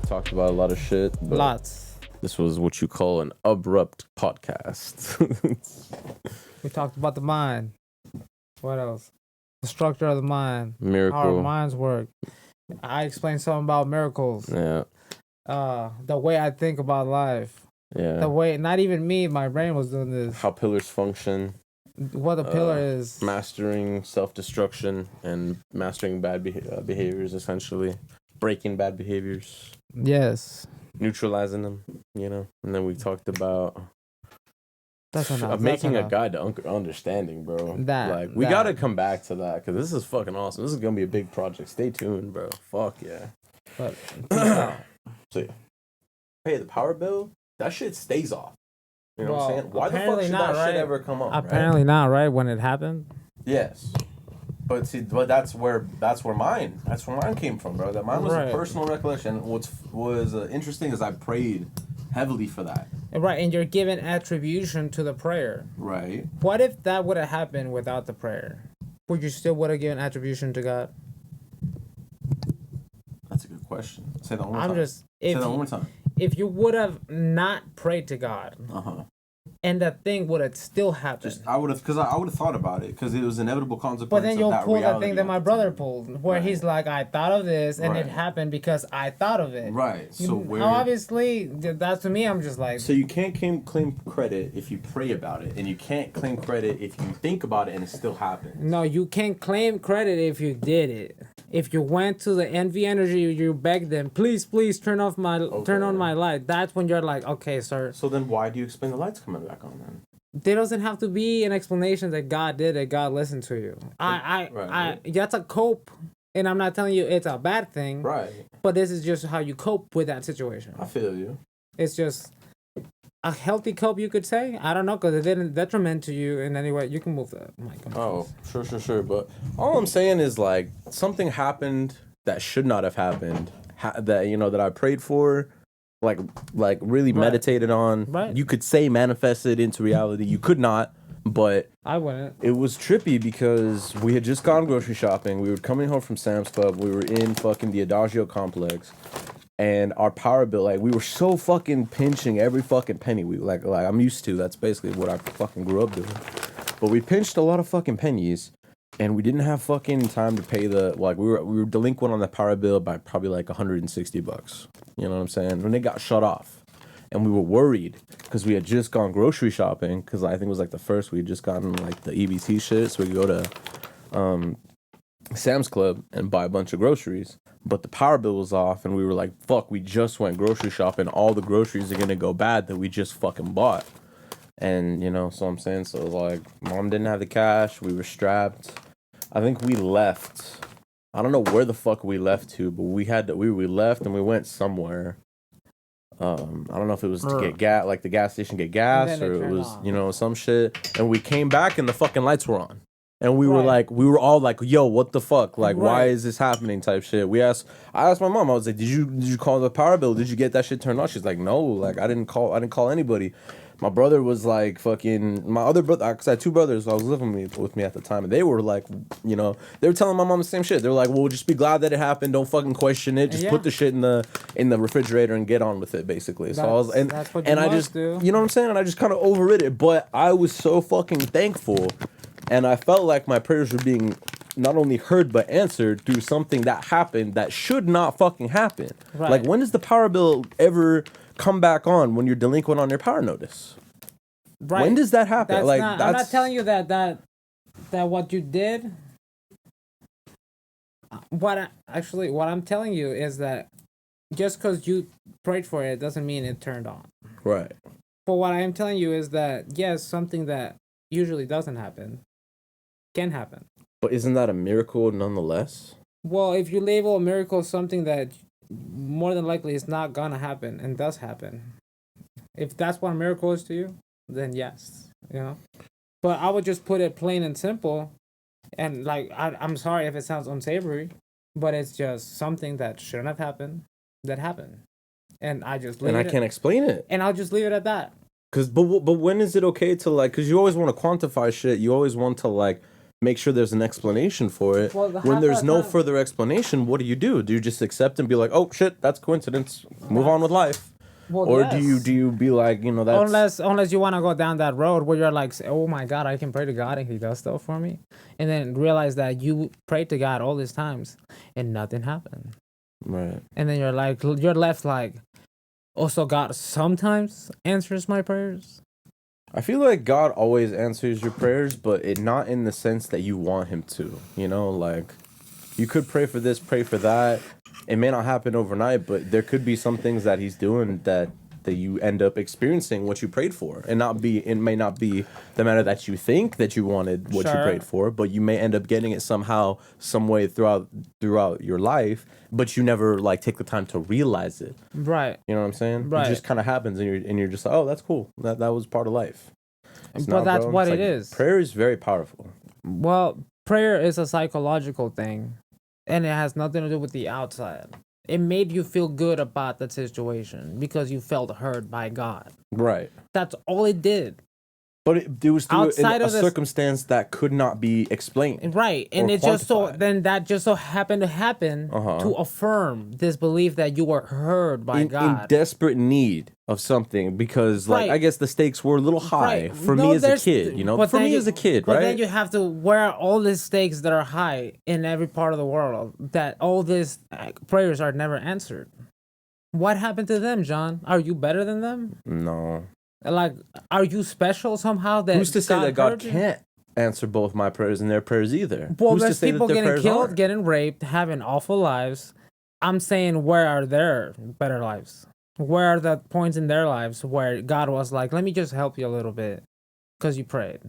talked about a lot of shit. But Lots. This was what you call an abrupt podcast. We talked about the mind. What else? The structure of the mind. Miracle. How our minds work. I explained something about miracles. Yeah. The way I think about life. Yeah. The way, not even me, my brain was doing this. How pillars function. What the pillar is. Mastering self-destruction and mastering bad behaviors, essentially. Breaking bad behaviors. Yes. Neutralizing them, you know. And then we talked about making a guide to understanding, bro. We that. gotta come back to that because this is fucking awesome. This is gonna be a big project. Stay tuned, bro. Fuck yeah. But so yeah. Hey, the power bill, that shit stays off. You know what I'm saying? Why the fuck should that shit ever come on? Apparently not, right? When it happened. Yes. But that's where mine came from, bro. That mine was a personal recollection. What was interesting is I prayed heavily for that. Right, and you're given attribution to the prayer. Right. What if that would have happened without the prayer? Would you still would have given attribution to God? That's a good question. Say that one more time. Say that one more time. If you would have not prayed to God, and that thing would have still happened. I would have thought about it because it was inevitable consequence. But then you'll pull that thing that my brother pulled, where he's like, "I thought of this, and it happened because I thought of it." Right. So obviously, that's to me. I'm just like. So you can't claim credit if you pray about it, and you can't claim credit if you think about it and it still happens. No, you can't claim credit if you did it. If you went to the NV Energy, you begged them, please turn on my light. That's when you're like, okay, sir. So then why do you explain the lights coming back on then? There doesn't have to be an explanation that God did it. God listened to you. That's a cope, and I'm not telling you it's a bad thing. Right. But this is just how you cope with that situation. I feel you. It's just a healthy cope, you could say. I don't know, because it didn't detriment to you in any way. You can move the mic. Oh, sure. But all I'm saying is, like, something happened that should not have happened. That I prayed for, like really meditated on. Right. You could say manifested into reality. You could not, but I wouldn't. It was trippy because we had just gone grocery shopping. We were coming home from Sam's Club. We were in fucking the Adagio complex. And our power bill, like, we were so fucking pinching every fucking penny. We like I'm used to. That's basically what I fucking grew up doing. But we pinched a lot of fucking pennies, and we didn't have fucking time to pay we were delinquent on the power bill by probably like $160. You know what I'm saying? When it got shut off, and we were worried because we had just gone grocery shopping. Because I think it was like the first we had just gotten like the EBT shit, so we could go to Sam's Club and buy a bunch of groceries. But the power bill was off, and we were like, fuck, we just went grocery shopping. All the groceries are going to go bad that we just fucking bought. And, so I'm saying, so like, mom didn't have the cash. We were strapped. I think we left. I don't know where the fuck we left to, but we left and we went somewhere. I don't know if it was to get gas, like the gas station get gas, or it was, some shit. And we came back and the fucking lights were on. And we were all like, yo, what the fuck? Like, why is this happening type shit? I asked my mom, I was like, did you call the power bill? Did you get that shit turned off? She's like, no, like, I didn't call anybody. My brother was like my other brother, because I had two brothers who I was living with me at the time, and they were like, they were telling my mom the same shit. They were like, well, just be glad that it happened. Don't fucking question it. Just put the shit in the refrigerator and get on with it, basically. So that's what you must do. You know what I'm saying? And I just kind of overrid it, but I was so fucking thankful. And I felt like my prayers were being not only heard but answered through something that happened that should not fucking happen. Right. Like, when does the power bill ever come back on when you're delinquent on your power notice? Right. When does that happen? I'm not telling you that what you did. What I'm telling you is that just because you prayed for it doesn't mean it turned on. Right. But what I am telling you is that, yes, something that usually doesn't happen can happen. But isn't that a miracle nonetheless? Well, if you label a miracle something that more than likely is not gonna happen and does happen, if that's what a miracle is to you, then yes, But I would just put it plain and simple, and like I'm sorry if it sounds unsavory, but it's just something that shouldn't have happened that happened, and I can't explain it, and I'll just leave it at that. But when is it okay to, like, because you always want to quantify shit, you always want to, like, make sure there's an explanation for it. Well, When there's no further explanation, what do? Do you just accept and be like, oh shit, that's coincidence, move on with life? Well, Or yes. do you be like, you know, that's Unless you want to go down that road where you're like, oh my God, I can pray to God and He does stuff for me, and then realize that you prayed to God all these times and nothing happened, right? and then you're left like, oh, so God sometimes answers my prayers. I feel like God always answers your prayers, but it not in the sense that you want Him to. You know, like you could pray for this, pray for that. It may not happen overnight, but there could be some things that He's doing that you end up experiencing what you prayed for, and it may not be the matter that you think that you wanted what you prayed for, but you may end up getting it somehow, some way throughout your life, but you never like take the time to realize it. Right. You know what I'm saying? Right. It just kind of happens, and you're just like, oh, that's cool. That was part of life. But that's what it is. Prayer is very powerful. Well, prayer is a psychological thing, and it has nothing to do with the outside. It made you feel good about the situation because you felt heard by God. Right. That's all it did. But it was through a circumstance that could not be explained. Right. And it just so happened to happen to affirm this belief that you were heard by God. In desperate need of something, because like I guess the stakes were a little high for me as a kid, you know. But then you have to wear all these stakes that are high in every part of the world, that all these prayers are never answered. What happened to them, John? Are you better than them? No. Like, are you special somehow? That who's to say that God can't answer both my prayers and their prayers either? Well, there's people getting killed, getting raped, having awful lives. I'm saying, where are their better lives? Where are the points in their lives where God was like, let me just help you a little bit because you prayed?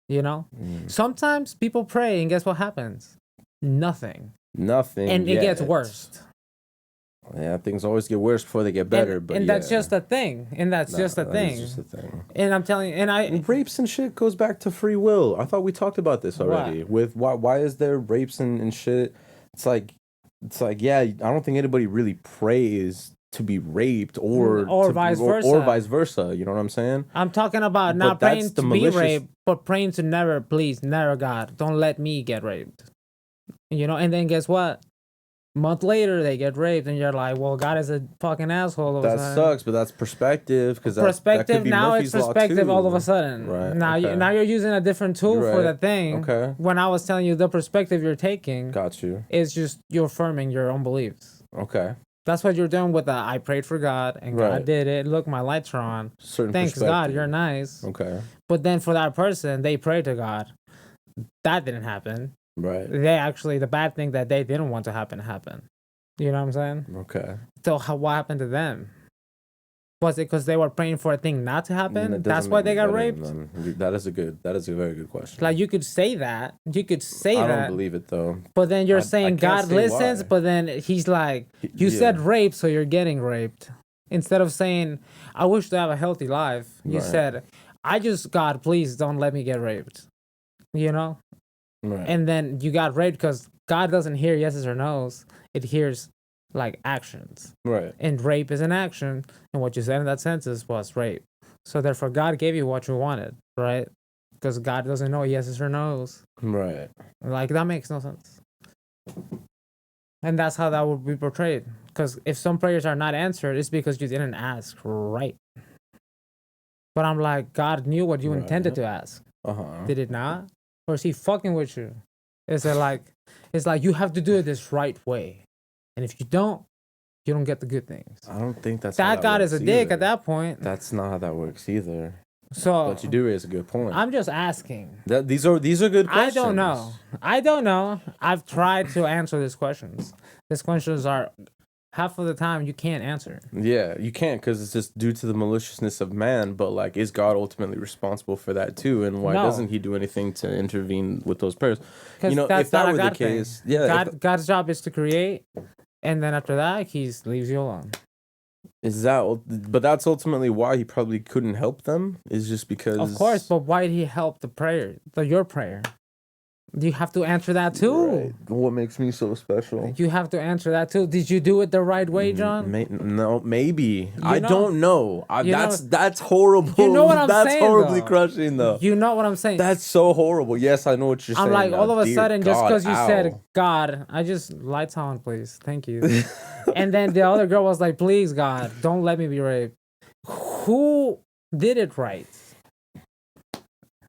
You know? Sometimes people pray and guess what happens? Nothing. And it gets worse. Yeah, things always get worse before they get better. That's just a thing. And I'm telling you, and rapes and shit goes back to free will. I thought we talked about this already. What? With why is there rapes and shit? It's like yeah, I don't think anybody really prays to be raped or vice versa. Or vice versa. You know what I'm saying? I'm talking about not praying to be raped, but praying to never God, don't let me get raped. You know, and then guess what? Month later, they get raped, and you're like, "Well, God is a fucking asshole." That sucks, but that's perspective. Because perspective now it's perspective all of a sudden. Right. Now you're using a different tool for the thing. Okay. When I was telling you the perspective you're taking, got you. It's just you're affirming your own beliefs. Okay. That's what you're doing with the I prayed for God and God did it. Look, my lights are on. Thanks God, you're nice. Okay. But then for that person, they prayed to God. That didn't happen. Right. The bad thing that they didn't want to happen happened. You know what I'm saying? Okay. So what happened to them? Was it because they were praying for a thing not to happen? That's why they got raped? That is a very good question. Like, you could say that. I don't believe it, though. But then you're saying God listens, but then he's like, you said rape, so you're getting raped. Instead of saying, I wish to have a healthy life, you said, God, please don't let me get raped. You know? Right. And then you got raped because God doesn't hear yeses or nos. It hears like actions. Right. And rape is an action. And what you said in that sentence was rape. So therefore God gave you what you wanted, right? Because God doesn't know yeses or nos. Right. Like, that makes no sense. And that's how that would be portrayed. Because if some prayers are not answered, it's because you didn't ask right. But I'm like, God knew what you intended to ask. Did it not? Or is he fucking with you? It's like you have to do it this right way. And if you don't get the good things. I don't think that's that God is a dick at that point. That's not how that works either. So, but you do raise a good point. I'm just asking. These are good questions. I don't know. I've tried to answer these questions. These questions are half of the time you can't answer. Yeah, you can't, because it's just due to the maliciousness of man. But like, is God ultimately responsible for that too? And why doesn't he do anything to intervene with those prayers? You know, if that were the case, God's job is to create, and then after that, he leaves you alone. But that's ultimately why he probably couldn't help them. Is just because. Of course, but why did he help the prayer, your prayer? You have to answer that too. Right. What makes me so special? You have to answer that too. Did you do it the right way, John? No, maybe. I know- don't know. you That's horrible. You know what I'm that's saying, horribly though. crushing, though. You know what I'm saying? That's so horrible. Yes, I know what you're I'm saying. like, now. all of a Dear sudden, just God, because you ow. said God, I just lights on, please, thank you. And then the other girl was like, please, God, don't let me be raped. Who did it right?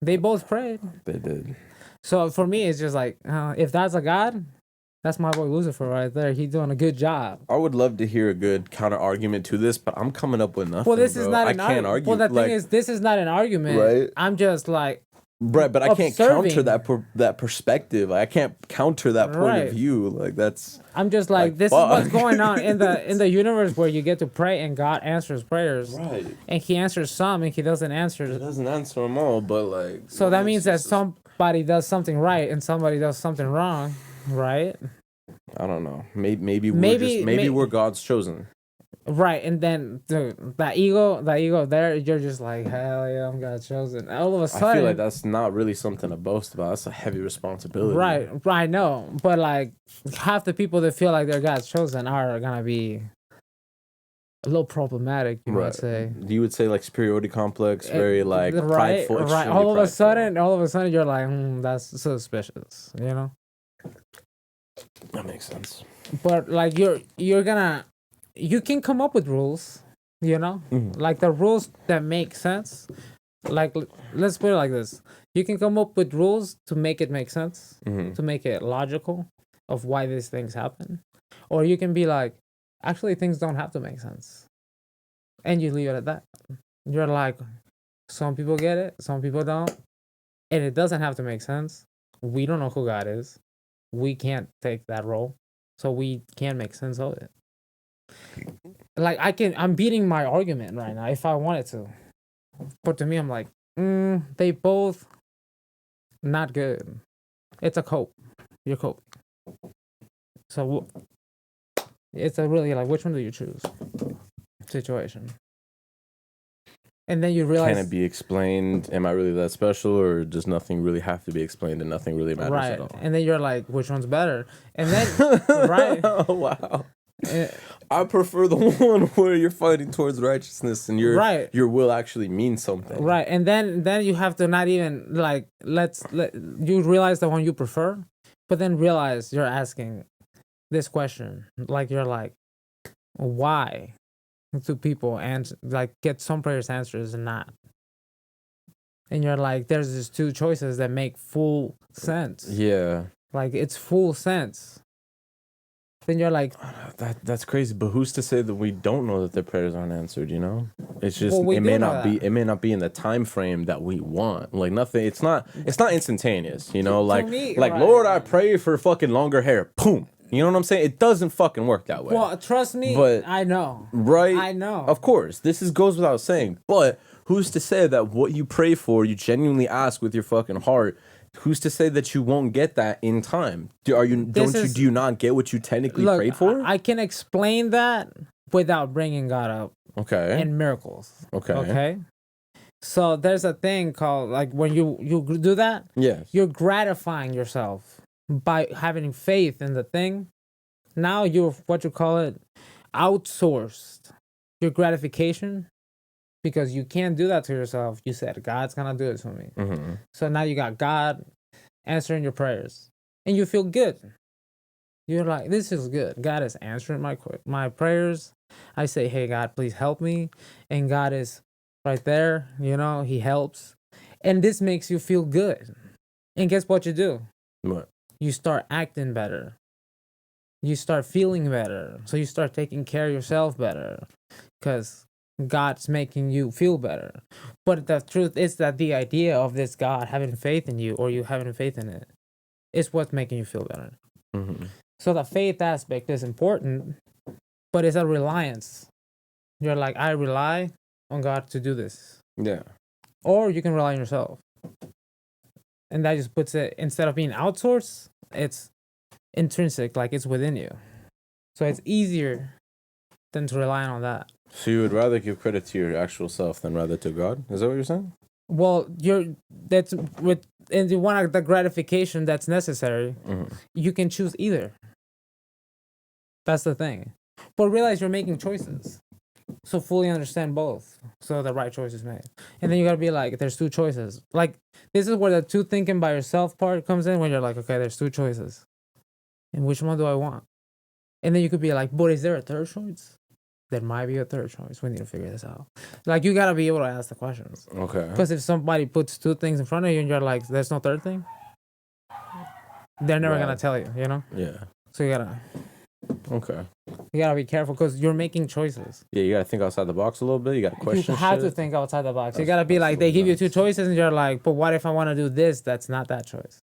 They both prayed. They did. So for me, it's just like, if that's a God, that's my boy Lucifer right there. He's doing a good job. I would love to hear a good counter argument to this, but I'm coming up with nothing. Well, this bro. is not I an can't argument. argue. Well, the thing is, this is not an argument. Right? I'm just like, right, but I can't counter observing. that perspective. I can't counter that point Right. of view. Like that's. I'm just like, this fuck. is what's going on in the universe where you get to pray and God answers prayers. Right. And he answers some and he doesn't answer. It doesn't answer them all, but like. So that means that somebody does something right and somebody does something wrong, right? I don't know. Maybe we're God's chosen. Right, and then that ego there, you're just like, hell yeah, I'm God's chosen. All of a sudden, I feel like that's not really something to boast about. That's a heavy responsibility. right, I know, but like half the people that feel like they're God's chosen are gonna be a little problematic, you might say. You would say like superiority complex, very like right, prideful. right. All of a sudden, you're like, that's suspicious, you know. That makes sense. But like you can come up with rules, you know, like the rules that make sense. Like let's put it like this: you can come up with rules to make it make sense, to make it logical of why these things happen, or you can be like, actually, things don't have to make sense, and you leave it at that. You're like, some people get it, some people don't, and it doesn't have to make sense. We don't know who God is. We can't take that role, so we can't make sense of it. Like I'm beating my argument right now if I wanted to, but to me, I'm like, they both not good. It's a cope. You're coping. So it's a really like, which one do you choose? Situation. And then you realize, can it be explained? Am I really that special, or does nothing really have to be explained and nothing really matters right? at all? And then you're like, which one's better? And then right? Oh, wow. I prefer the one where you're fighting towards righteousness and your will actually means something. Right, and then you have to not even like you realize the one you prefer, but then realize you're asking this question. Like you're like, why do people like get some prayers answers and not? And you're like, there's these two choices that make full sense. Yeah. Like it's full sense. Then you're like, that's crazy. But who's to say that we don't know that their prayers aren't answered? You know, it's just well, it may not be in the time frame that we want. Like nothing. It's not instantaneous. You know, like right. Lord, I pray for fucking longer hair. Boom. You know what I'm saying? It doesn't fucking work that way. Well, trust me. But, I know. Right? I know. Of course, goes without saying. But who's to say that what you pray for, you genuinely ask with your fucking heart? Who's to say that you won't get that in time? Do you not get what you technically prayed for? I can explain that without bringing God up. Okay. And miracles. Okay. Okay. So there's a thing called like when you do that. Yes. You're gratifying yourself by having faith in the thing. Now you're outsourced your gratification. Because you can't do that to yourself. You said, God's going to do it for me. Mm-hmm. So now you got God answering your prayers. And you feel good. You're like, this is good. God is answering my prayers. I say, hey, God, please help me. And God is right there. You know, he helps. And this makes you feel good. And guess what you do? What? You start acting better. You start feeling better. So you start taking care of yourself better. Because God's making you feel better. But the truth is that the idea of this God having faith in you or you having faith in it is what's making you feel better. Mm-hmm. So the faith aspect is important, but it's a reliance. You're like, I rely on God to do this. Yeah. Or you can rely on yourself. And that just puts it, instead of being outsourced, it's intrinsic, like it's within you. So it's easier than to rely on that. So you would rather give credit to your actual self than rather to God? Is that what you're saying? Well, that's with and you want the gratification that's necessary, you can choose either. That's the thing. But realize you're making choices. So fully understand both. So the right choice is made. And then you gotta be like, there's two choices. Like, this is where the two thinking by yourself part comes in, when you're like, okay, there's two choices. And which one do I want? And then you could be like, but is there a third choice? There might be a third choice. We need to figure this out. Like, you gotta be able to ask the questions. Okay. Because if somebody puts two things in front of you and you're like, there's no third thing, they're never gonna tell you, you know? Yeah. So you gotta Okay. be careful because you're making choices. Yeah, you gotta think outside the box a little bit. You gotta question. You have shit. to think outside the box. You gotta be like, they give you two choices and you're like, but what if I want to do this? That's not that choice.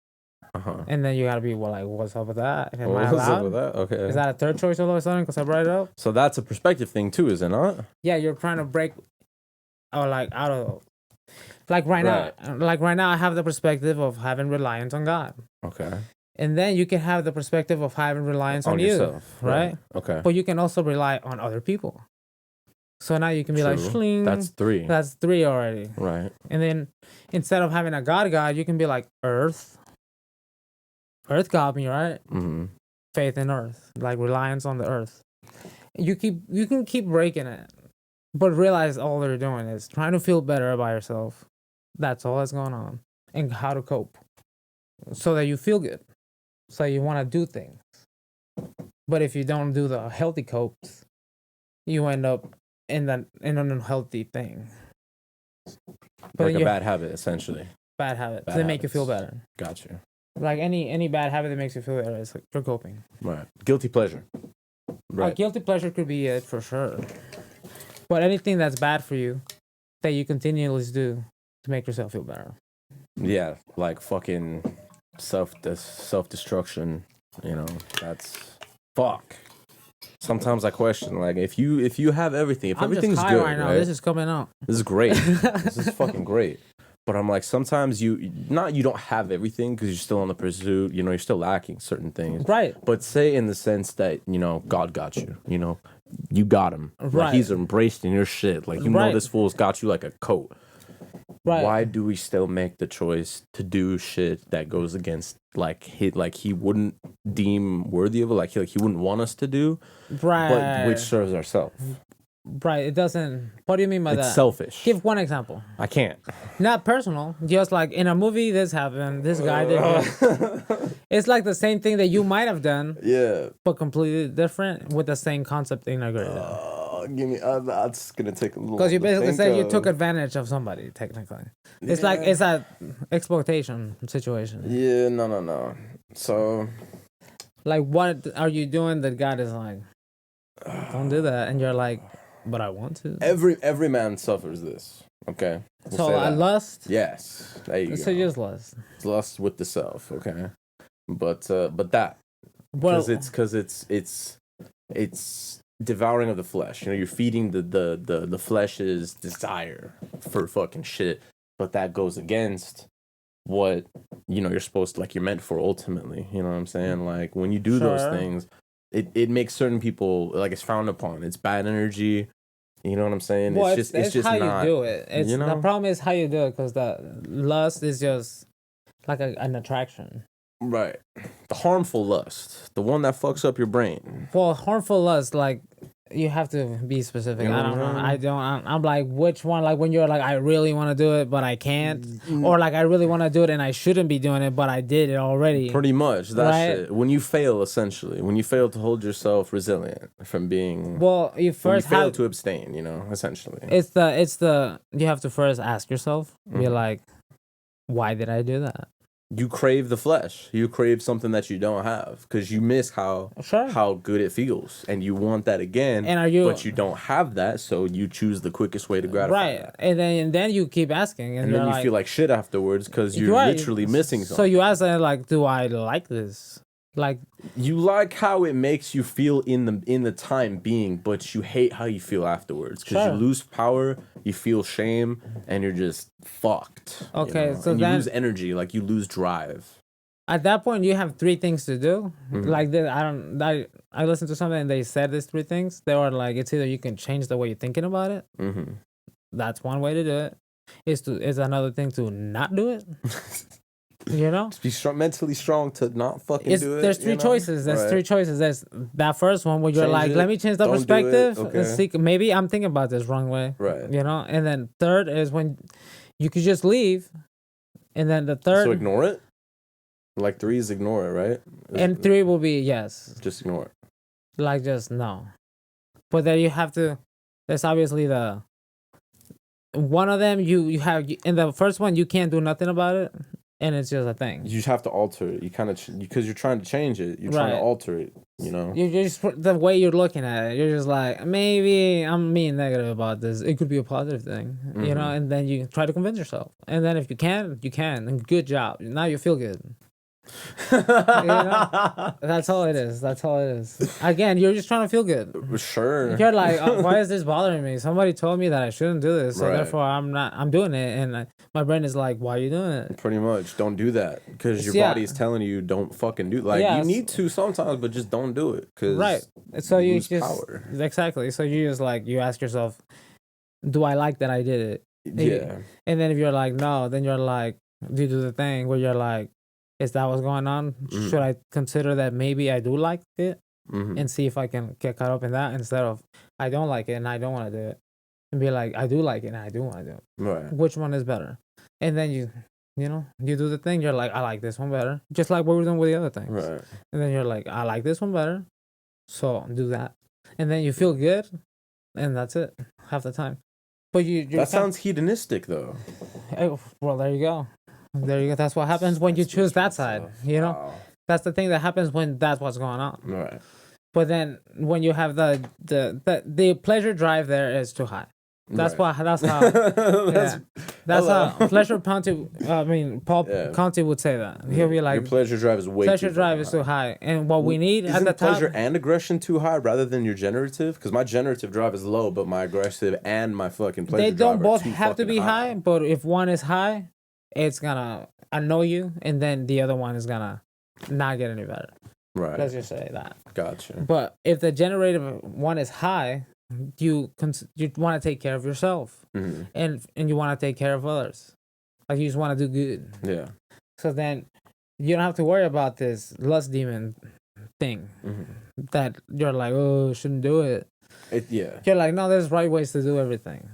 And then you gotta be like, what's up with that? Am I What's up allowed? with that? Okay. Is that a third choice all of a sudden because I brought it up? So that's a perspective thing too, is it not? Yeah, you're trying to break, or like out of, like right now, I have the perspective of having reliance on God. Okay. And then you can have the perspective of having reliance on yourself, you, right? Okay. But you can also rely on other people. So now you can be like, Shling, that's three. That's three already. Right. And then instead of having a God, you can be like Earth got me, right? Faith in Earth, like reliance on the Earth. You can keep breaking it, but realize all they're doing is trying to feel better about yourself. That's all that's going on, and how to cope, so that you feel good, so you want to do things. But if you don't do the healthy copes, you end up in an unhealthy thing. But like a bad habit, essentially. Bad habits. They make you feel better. Gotcha. Like any bad habit that makes you feel better, it's like you're coping. Right. Guilty pleasure. Right. Guilty pleasure could be it for sure. But anything that's bad for you, that you continually do to make yourself feel better. Yeah, like fucking self-destruction. You know, that's fuck. Sometimes I question, like, if you have everything, if everything's just high good, right now. right? This is coming out. This is great. This is fucking great. But I'm like, sometimes you don't have everything because you're still on the pursuit. You know, you're still lacking certain things. Right. But say in the sense that, you know, God got you. You know, you got him. Right. Like, he's embraced in your shit. Like, you know, this fool's got you like a coat. Right. Why do we still make the choice to do shit that goes against he wouldn't deem worthy of it, like he wouldn't want us to do, right? But which serves ourselves. Right. It doesn't. What do you mean by that? It's selfish. Give one example. I can't. Not personal. Just like in a movie, this happened. This guy did this. It's like the same thing that you might have done. Yeah. But completely different with the same concept integrated. Give me. That's gonna take a little. Because you basically said you took advantage of somebody. Technically, it's like it's a exploitation situation. Yeah. No. So, like, what are you doing that God is like, don't do that, and you're like, but I want to. Every man suffers this. Okay. So lust. Yes. There you go. So just lust. It's lust with the self. Okay. But that. Well, because it's devouring of the flesh. You know, you're feeding the flesh's desire for fucking shit, but that goes against what, you know, you're supposed to, like, you're meant for ultimately. You know what I'm saying? Like, when you do those things, it makes certain people, like, it's frowned upon. It's bad energy. You know what I'm saying? Well, it's just how not, you do it. It's, you know? The problem is how you do it, because the lust is just like an attraction. Right. The harmful lust, the one that fucks up your brain. Well, harmful lust, like, you have to be specific. You know I don't know. I'm like, which one? Like, when you're like, I really want to do it, but I can't. Or like, I really want to do it and I shouldn't be doing it, but I did it already. Pretty much. That shit. When you fail, essentially. When you fail to hold yourself resilient from being... Well, you fail to abstain, you know, essentially. It's the you have to first ask yourself, be like, why did I do that? You crave the flesh. You crave something that you don't have because you miss how good it feels, and you want that again. But you don't have that, so you choose the quickest way to gratify. Right, and then you keep asking, and then you feel like shit afterwards because you're literally missing something. So you ask, like, do I like this? Like, you like how it makes you feel in the time being, but you hate how you feel afterwards because you lose power, you feel shame, and you're just fucked. Okay, you know? so and then you lose energy, like you lose drive. At that point, you have three things to do. Like this, I listened to something and they said these three things. They were like, it's either you can change the way you're thinking about it. That's one way to do it. Is another thing to not do it. You know? Just be mentally strong to not fucking do it. There's three choices. There's three choices. There's that first one where you're Change like, it. let me change the Don't do it. perspective. Okay. And see, maybe I'm thinking about this wrong way. Right. You know? And then third is when you could just leave. And then the third. So ignore it? Like 3 is ignore it, right? And 3 will be yes. Just ignore it. Like just no. But then you have to. There's obviously the. One of them you have in the first one you can't do nothing about it, and it's just a thing. You just have to alter it. You kind of because you're trying to change it. You're trying to alter it. You know. You just the way you're looking at it. You're just like maybe I'm being negative about this. It could be a positive thing, you know. And then you try to convince yourself. And then if you can, you can. And good job. Now you feel good. You know? That's all it is. That's all it is. Again, you're just trying to feel good. Sure. You're like, why is this bothering me? Somebody told me that I shouldn't do this, so therefore I'm doing it. And my brain is like, why are you doing it? Pretty much, don't do that because your body is telling you don't fucking do. Like you need to sometimes, but just don't do it. Cause So you lose just power. Exactly. So you just like you ask yourself, do I like that I did it? Yeah. And then if you're like no, then you're like, do you do the thing where you're like, is that what's going on? Should I consider that maybe I do like it and see if I can get caught up in that instead of I don't like it and I don't want to do it, and be like I do like it and I do want to do it. Right. Which one is better? And then you do the thing. You're like I like this one better, just like what we're doing with the other things. Right. And then you're like I like this one better, so do that. And then you feel good, and that's it half the time. But that sounds hedonistic though. Well, there you go. There you go. That's what happens when you choose that side. You know, that's the thing that happens when that's what's going on. Right. But then when you have the pleasure drive there is too high. That's how Paul Conti would say that. He'll be like, your pleasure drive is way pleasure drive is too high, and what we need at the top. Pleasure and aggression too high rather than your generative? Because my generative drive is low, but my aggressive and my fucking pleasure drive they don't both too have to be high. but if one is high, it's gonna annoy you, and then the other one is gonna not get any better. Right. Let's just say that. Gotcha. But if the generative one is high, you want to take care of yourself, and you want to take care of others. Like you just want to do good. Yeah. So then you don't have to worry about this lust demon thing that you're like, oh, shouldn't do it. You're like, no, there's right ways to do everything.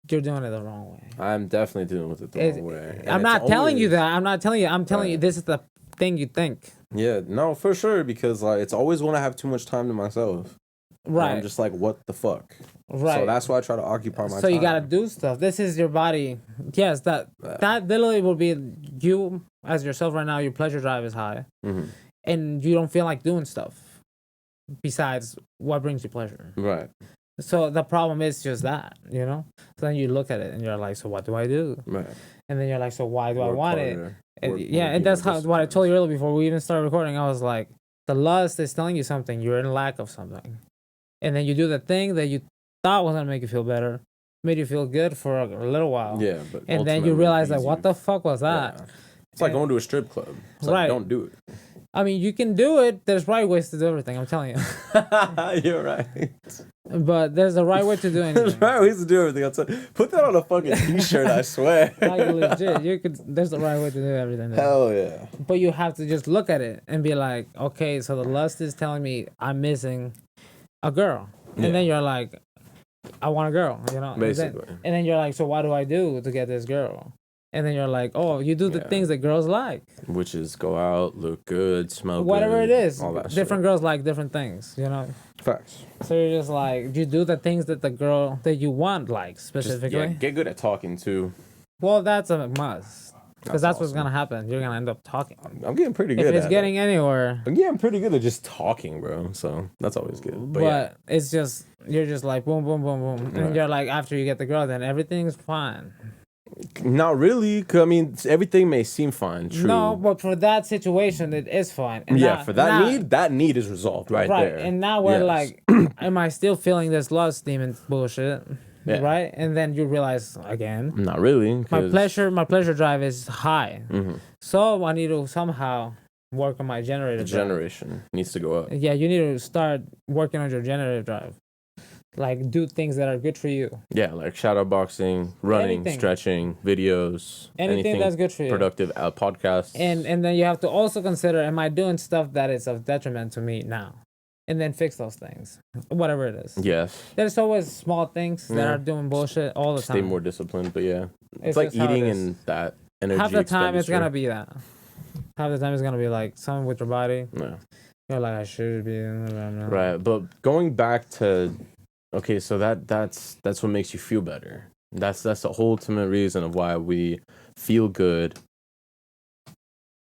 You're doing it the wrong way. I'm definitely doing it the wrong way. I'm not telling you that. I'm not telling you. I'm telling you this is the thing you think. Yeah, no, for sure. Because like it's always when I have too much time to myself. Right. And I'm just like, what the fuck? Right. So that's why I try to occupy my time. So you gotta do stuff. This is your body. Yes, that literally will be you as yourself right now. Your pleasure drive is high, and you don't feel like doing stuff besides what brings you pleasure. Right. So the problem is just that, you know. So then you look at it and you're like, so what do I do? Right. And then you're like, so why do I want it? And that's what I told you earlier before we even started recording. I was like, the lust is telling you something. You're in lack of something. And then you do the thing that you thought was gonna make you feel better, made you feel good for a little while. Yeah, but and then you realize that what the fuck was that? Yeah. It's like going to a strip club. It's like, don't do it. I mean, you can do it. There's right ways to do everything. I'm telling you. You're right. But there's a right way to do anything. There's right ways to do everything. I'll put that on a fucking t-shirt. I swear. Like legit, there's the right way to do everything. Hell yeah. But you have to just look at it and be like, okay, so the lust is telling me I'm missing a girl, and then you're like, I want a girl, you know. Basically. And then you're like, so what do I do to get this girl? And then you're like, oh, you do the things that girls like, which is go out, look good, smell whatever good, it is. all that different shit. Girls like different things, you know. Facts. So you're just like, you do the things that the girl that you want likes specifically. Get good at talking too. Well, that's a must. Because that's what's gonna happen. You're gonna end up talking. I'm getting pretty good if at it's getting anywhere. I'm pretty good at just talking, bro. So that's always good. But it's just, you're just like boom, boom, boom, boom. Right. And you're like, after you get the girl, then everything's fine. Not really. 'Cause, I mean, everything may seem fine. True. No, but for that situation, it is fine. And for that need is resolved right there. And now we're like, am I still feeling this lust demon bullshit? Yeah. Right? And then you realize again, not really. My pleasure drive is high. So I need to somehow work on my generative drive. Generation needs to go up. Yeah, you need to start working on your generative drive. Like do things that are good for you. Yeah, like shadow boxing, running, Anything. stretching, videos, Anything that's good for you. productive, podcasts. And then you have to also consider, am I doing stuff that is of detriment to me now? And then fix those things, whatever it is. Yes. There's always small things that are doing bullshit all the time. Stay more disciplined, but yeah. It's It's like just how it eating is. and that energy Half the time it's expenditure. gonna be that. Half the time it's gonna be like something with your body. Yeah. You're like, I should be. Right, but going back to, okay, so that's what makes you feel better. That's the whole ultimate reason of why we feel good.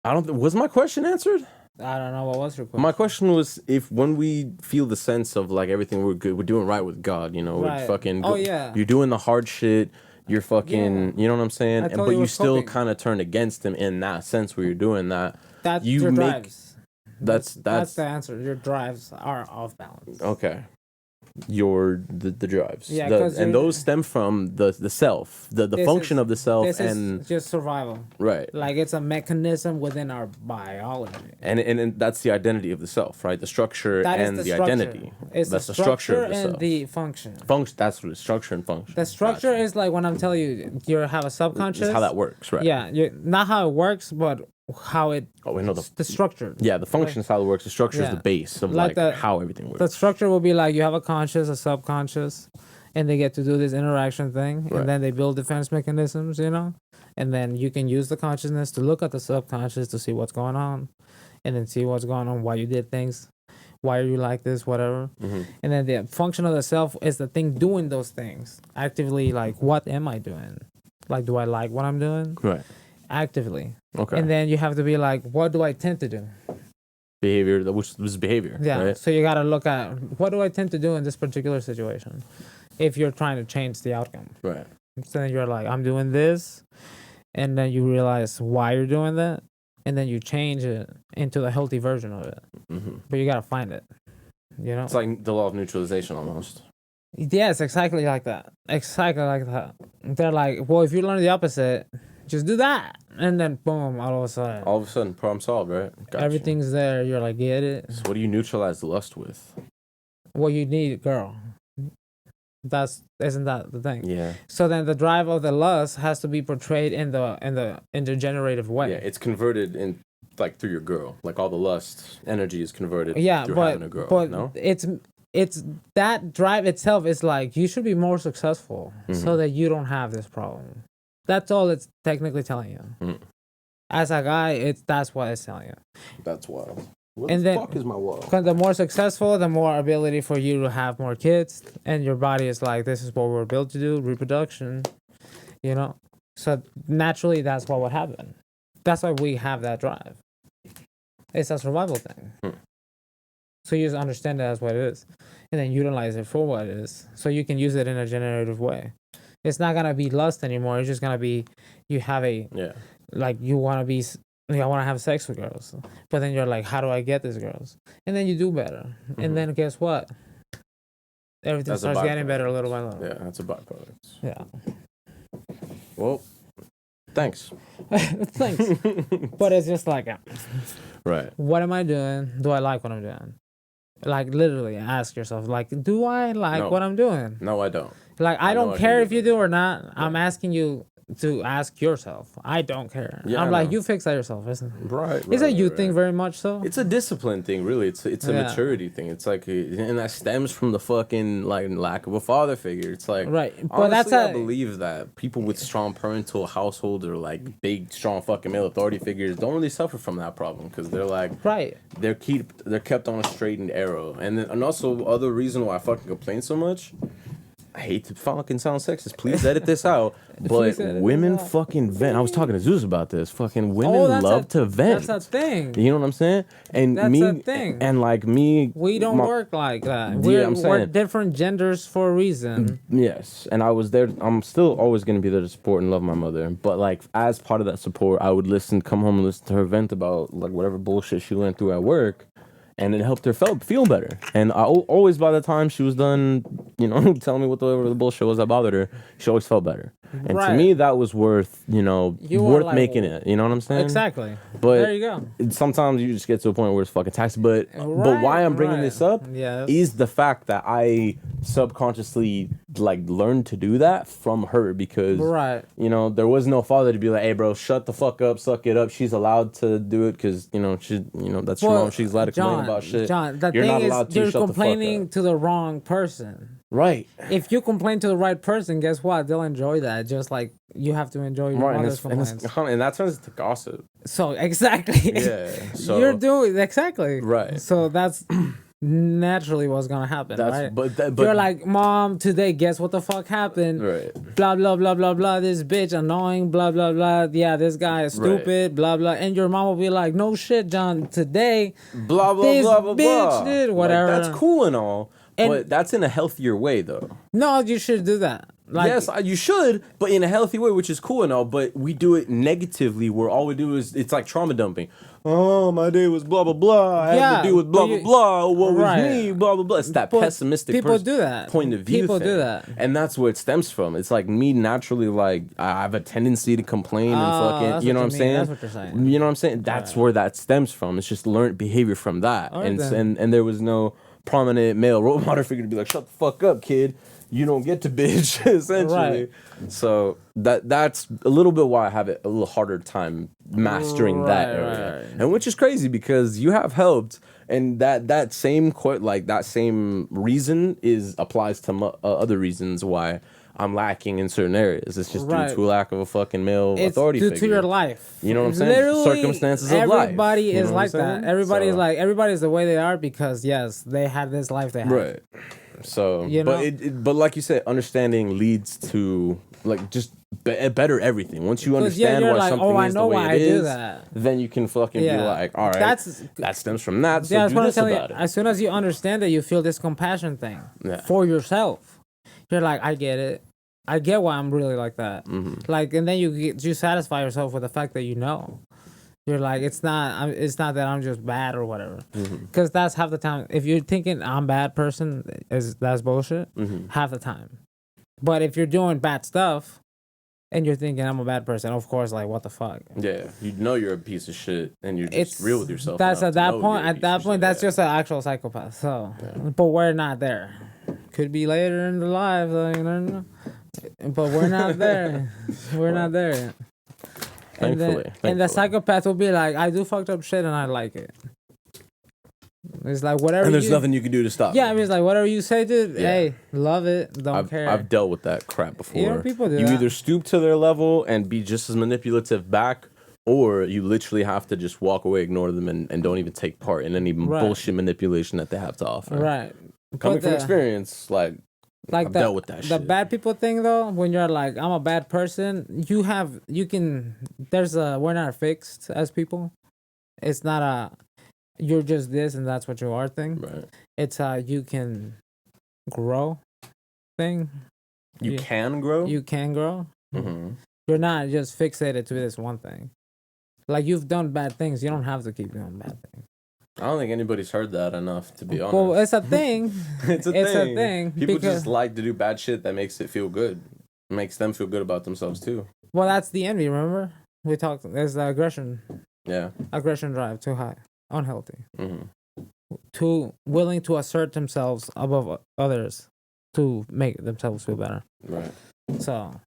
Was my question answered? I don't know, what was your question? My question was if when we feel the sense of like everything we're good, we're doing right with God, you know, Right. we're fucking. Oh, yeah. You're doing the hard shit. You're fucking. You know what I'm saying? I But totally you was still hoping. kind of turn against him in that sense where you're doing that. That's you your make- drives. That's the answer. Your drives are off balance. okay. The drives. Yeah, and those stem from the self, the function of the self, This and is just survival. right. Like it's a mechanism within our biology. And that's the identity of the self, right? The structure That is and the structure. identity. It's That's the the structure of the and self. the function. Function. That's what it is. Structure and function. The structure Gotcha. is like when I'm telling you, you have a subconscious. Is how that works, right? Yeah, not how it works, but how it. Oh, we know The structure. Yeah, the function is how it works. The structure is Yeah. the base of Like like how everything works. The structure will be like you have a conscious, a subconscious, and they get to do this interaction thing, Right. and then they build defense mechanisms, you know, and then you can use the consciousness to look at the subconscious to see what's going on, and then see what's going on, why you did things, why are you like this, whatever, and then the function of the self is the thing doing those things actively. Like, what am I doing? Like, do I like what I'm doing? Right. Actively. Okay. And then you have to be like, what do I tend to do? Behavior, which is behavior. Yeah. Right? So you got to look at what do I tend to do in this particular situation if you're trying to change the outcome. Right. So then you're like, I'm doing this. And then you realize why you're doing that. And then you change it into the healthy version of it. Mm-hmm. But you got to find it. You know? It's like the law of neutralization almost. Yes, exactly like that. Exactly like that. They're like, well, if you learn the opposite, just do that. And then boom, all of a sudden, Problem solved, right? Gotcha. everything's there. You're like, get it. So what do you neutralize the lust with? What you need, girl. Isn't that the thing? Yeah. So then the drive of the lust has to be portrayed in the intergenerative way. Yeah, it's converted in like through your girl. Like all the lust energy is converted Yeah, through but having a girl. but No? it's that drive itself is like you should be more successful so that you don't have this problem. That's all it's technically telling you. Mm. As a guy, that's what it's telling you. That's wild. What And the then- fuck is my wall? Because the more successful, the more ability for you to have more kids, and your body is like, this is what we're built to do, reproduction, you know. So naturally, that's what would happen. That's why we have that drive. It's a survival thing. So you just understand it as what it is, and then utilize it for what it is, so you can use it in a generative way. It's not gonna be lust anymore. It's just gonna be you have a Yeah. like you want to be. I want to have sex with girls, but then you're like, how do I get these girls? And then you do better, and then guess what? Everything That's a starts getting byproduct. better little by little. Yeah, that's a byproduct. Yeah. Well, thanks. Thanks. But it's just like, Right. what am I doing? Do I like what I'm doing? Like literally ask yourself, like, do I like No. what I'm doing? No, I don't. Like, I know don't I care can if do you do or not. I'm asking you to ask yourself. I don't care. Yeah, I'm I like, know. you fix that yourself, isn't it? Right. Is a right, you right. thing very much so? It's a discipline thing, really. It's a Yeah. maturity thing. It's like, and that stems from the fucking like lack of a father figure. It's like, Right, but honestly, that's I believe that people with strong parental households or like big, strong fucking male authority figures don't really suffer from that problem because they're like, right. they're kept on a straight and arrow. And also other reason why I fucking complain so much. I hate to fucking sound sexist. Please edit this out. But Please edit this women out. fucking vent. I was talking to Zeus about this. Fucking women that's love to vent. That's a thing. You know what I'm saying? And That's me a thing. and like me. We don't my- work like that. Yeah, We're, I'm we're saying. different genders for a reason. Yes, and I was there. I'm still always gonna be there to support and love my mother. But like as part of that support, I would come home and listen to her vent about like whatever bullshit she went through at work. And it helped her feel better. And always, by the time she was done, you know, telling me whatever the bullshit was that bothered her, she always felt better. And to Right. me, that was worth, You are worth like- making it. You know what I'm saying? Exactly. But there you go. sometimes you just get to a point where it's fucking taxing. But Right, why I'm bringing right. this up Yes. is the fact that I subconsciously like learned to do that from her because Right. you know there was no father to be like, hey bro, shut the fuck up, suck it up. She's allowed to do it because you know that's your mom. She's allowed to complain about shit. John, the You're thing not is, allowed to you're shut the fuck complaining up. to the wrong person. Right. If you complain to the right person, guess what? They'll enjoy that. Just like you have to enjoy your Right, mother's complaints. and that turns into gossip. So exactly. Yeah. So You're doing exactly. Right. So that's naturally what's gonna happen, right? But you're like, Mom, today, guess what the fuck happened? Right. Blah blah blah blah blah. This bitch annoying. Blah blah blah. Yeah, this guy is stupid. Right. Blah blah. And your mom will be like, no shit, John. Today, blah blah this blah blah bitch blah. did whatever. Like, that's cool and all, And- but that's in a healthier way though. No, you should do that. Like, Yes, you should, but in a healthy way, which is cool and all. But we do it negatively, where all we do is it's like trauma dumping. Oh, my day was blah blah blah. I had to do with blah blah blah. What was me? Blah blah blah. It's that pessimistic people do that. point of view. People thing. do that, and that's where it stems from. It's like me naturally, like I have a tendency to complain and fucking. You know what I'm saying? That's what you're saying. You know what I'm saying? That's where that stems from. It's just learned behavior from that, Right, and there was no prominent male role model figure to be like, shut the fuck up, kid. You don't get to bitch, essentially. Right. So that's a little bit why I have a little harder time mastering that area. Right. And which is crazy because you have helped, and that same reason applies to other reasons why I'm lacking in certain areas. It's just due to a lack of a fucking male authority figure. It's due to your life. You know what I'm saying? Literally, circumstances of life. Everybody is like that. Everybody's the way they are because, yes, they had this life they had. Right. So, you know? but like you said, understanding leads to like just better everything. Once you understand why something is the way it is, then you can fucking be like, all right, that stems from that. So do this about it. As soon as you understand it, you feel this compassion thing for yourself. You're like, I get it. I get why I'm really like that. Mm-hmm. Like, and then you satisfy yourself with the fact that you know. You're like, it's not that I'm just bad or whatever. Because that's half the time. If you're thinking I'm a bad person, that's bullshit. Half the time. But if you're doing bad stuff and you're thinking I'm a bad person, of course, like, what the fuck? Yeah, you know you're a piece of shit and you're just real with yourself. That's at that point. That's just an actual psychopath. So, but we're not there. Could be later in the life, but we're not there. We're not there yet. Thankfully. And the psychopath will be like, I do fucked up shit and I like it. It's like whatever. And there's nothing you can do to stop. Yeah, I mean, it's like whatever you say, dude. Yeah. Hey, love it. Don't care. I've dealt with that crap before. You know, people do you that. either stoop to their level and be just as manipulative back, or you literally have to just walk away, ignore them, and don't even take part in any bullshit manipulation that they have to offer. Right. Coming from experience, I've dealt with that shit. The bad people thing, though, when you're like, I'm a bad person, we're not fixed as people. It's not you're just this and that's what you are thing. Right. It's you can grow thing. You can grow? You can grow. Mm-hmm. You're not just fixated to this one thing. Like, you've done bad things. You don't have to keep doing bad things. I don't think anybody's heard that enough, to be honest. Well, it's a thing. It's a thing. People just like to do bad shit that makes it feel good. It makes them feel good about themselves, too. Well, that's the envy, remember? We talked, there's the aggression. Yeah. Aggression drive, too high. Unhealthy. Mm-hmm. Too willing to assert themselves above others to make themselves feel better. Right. So,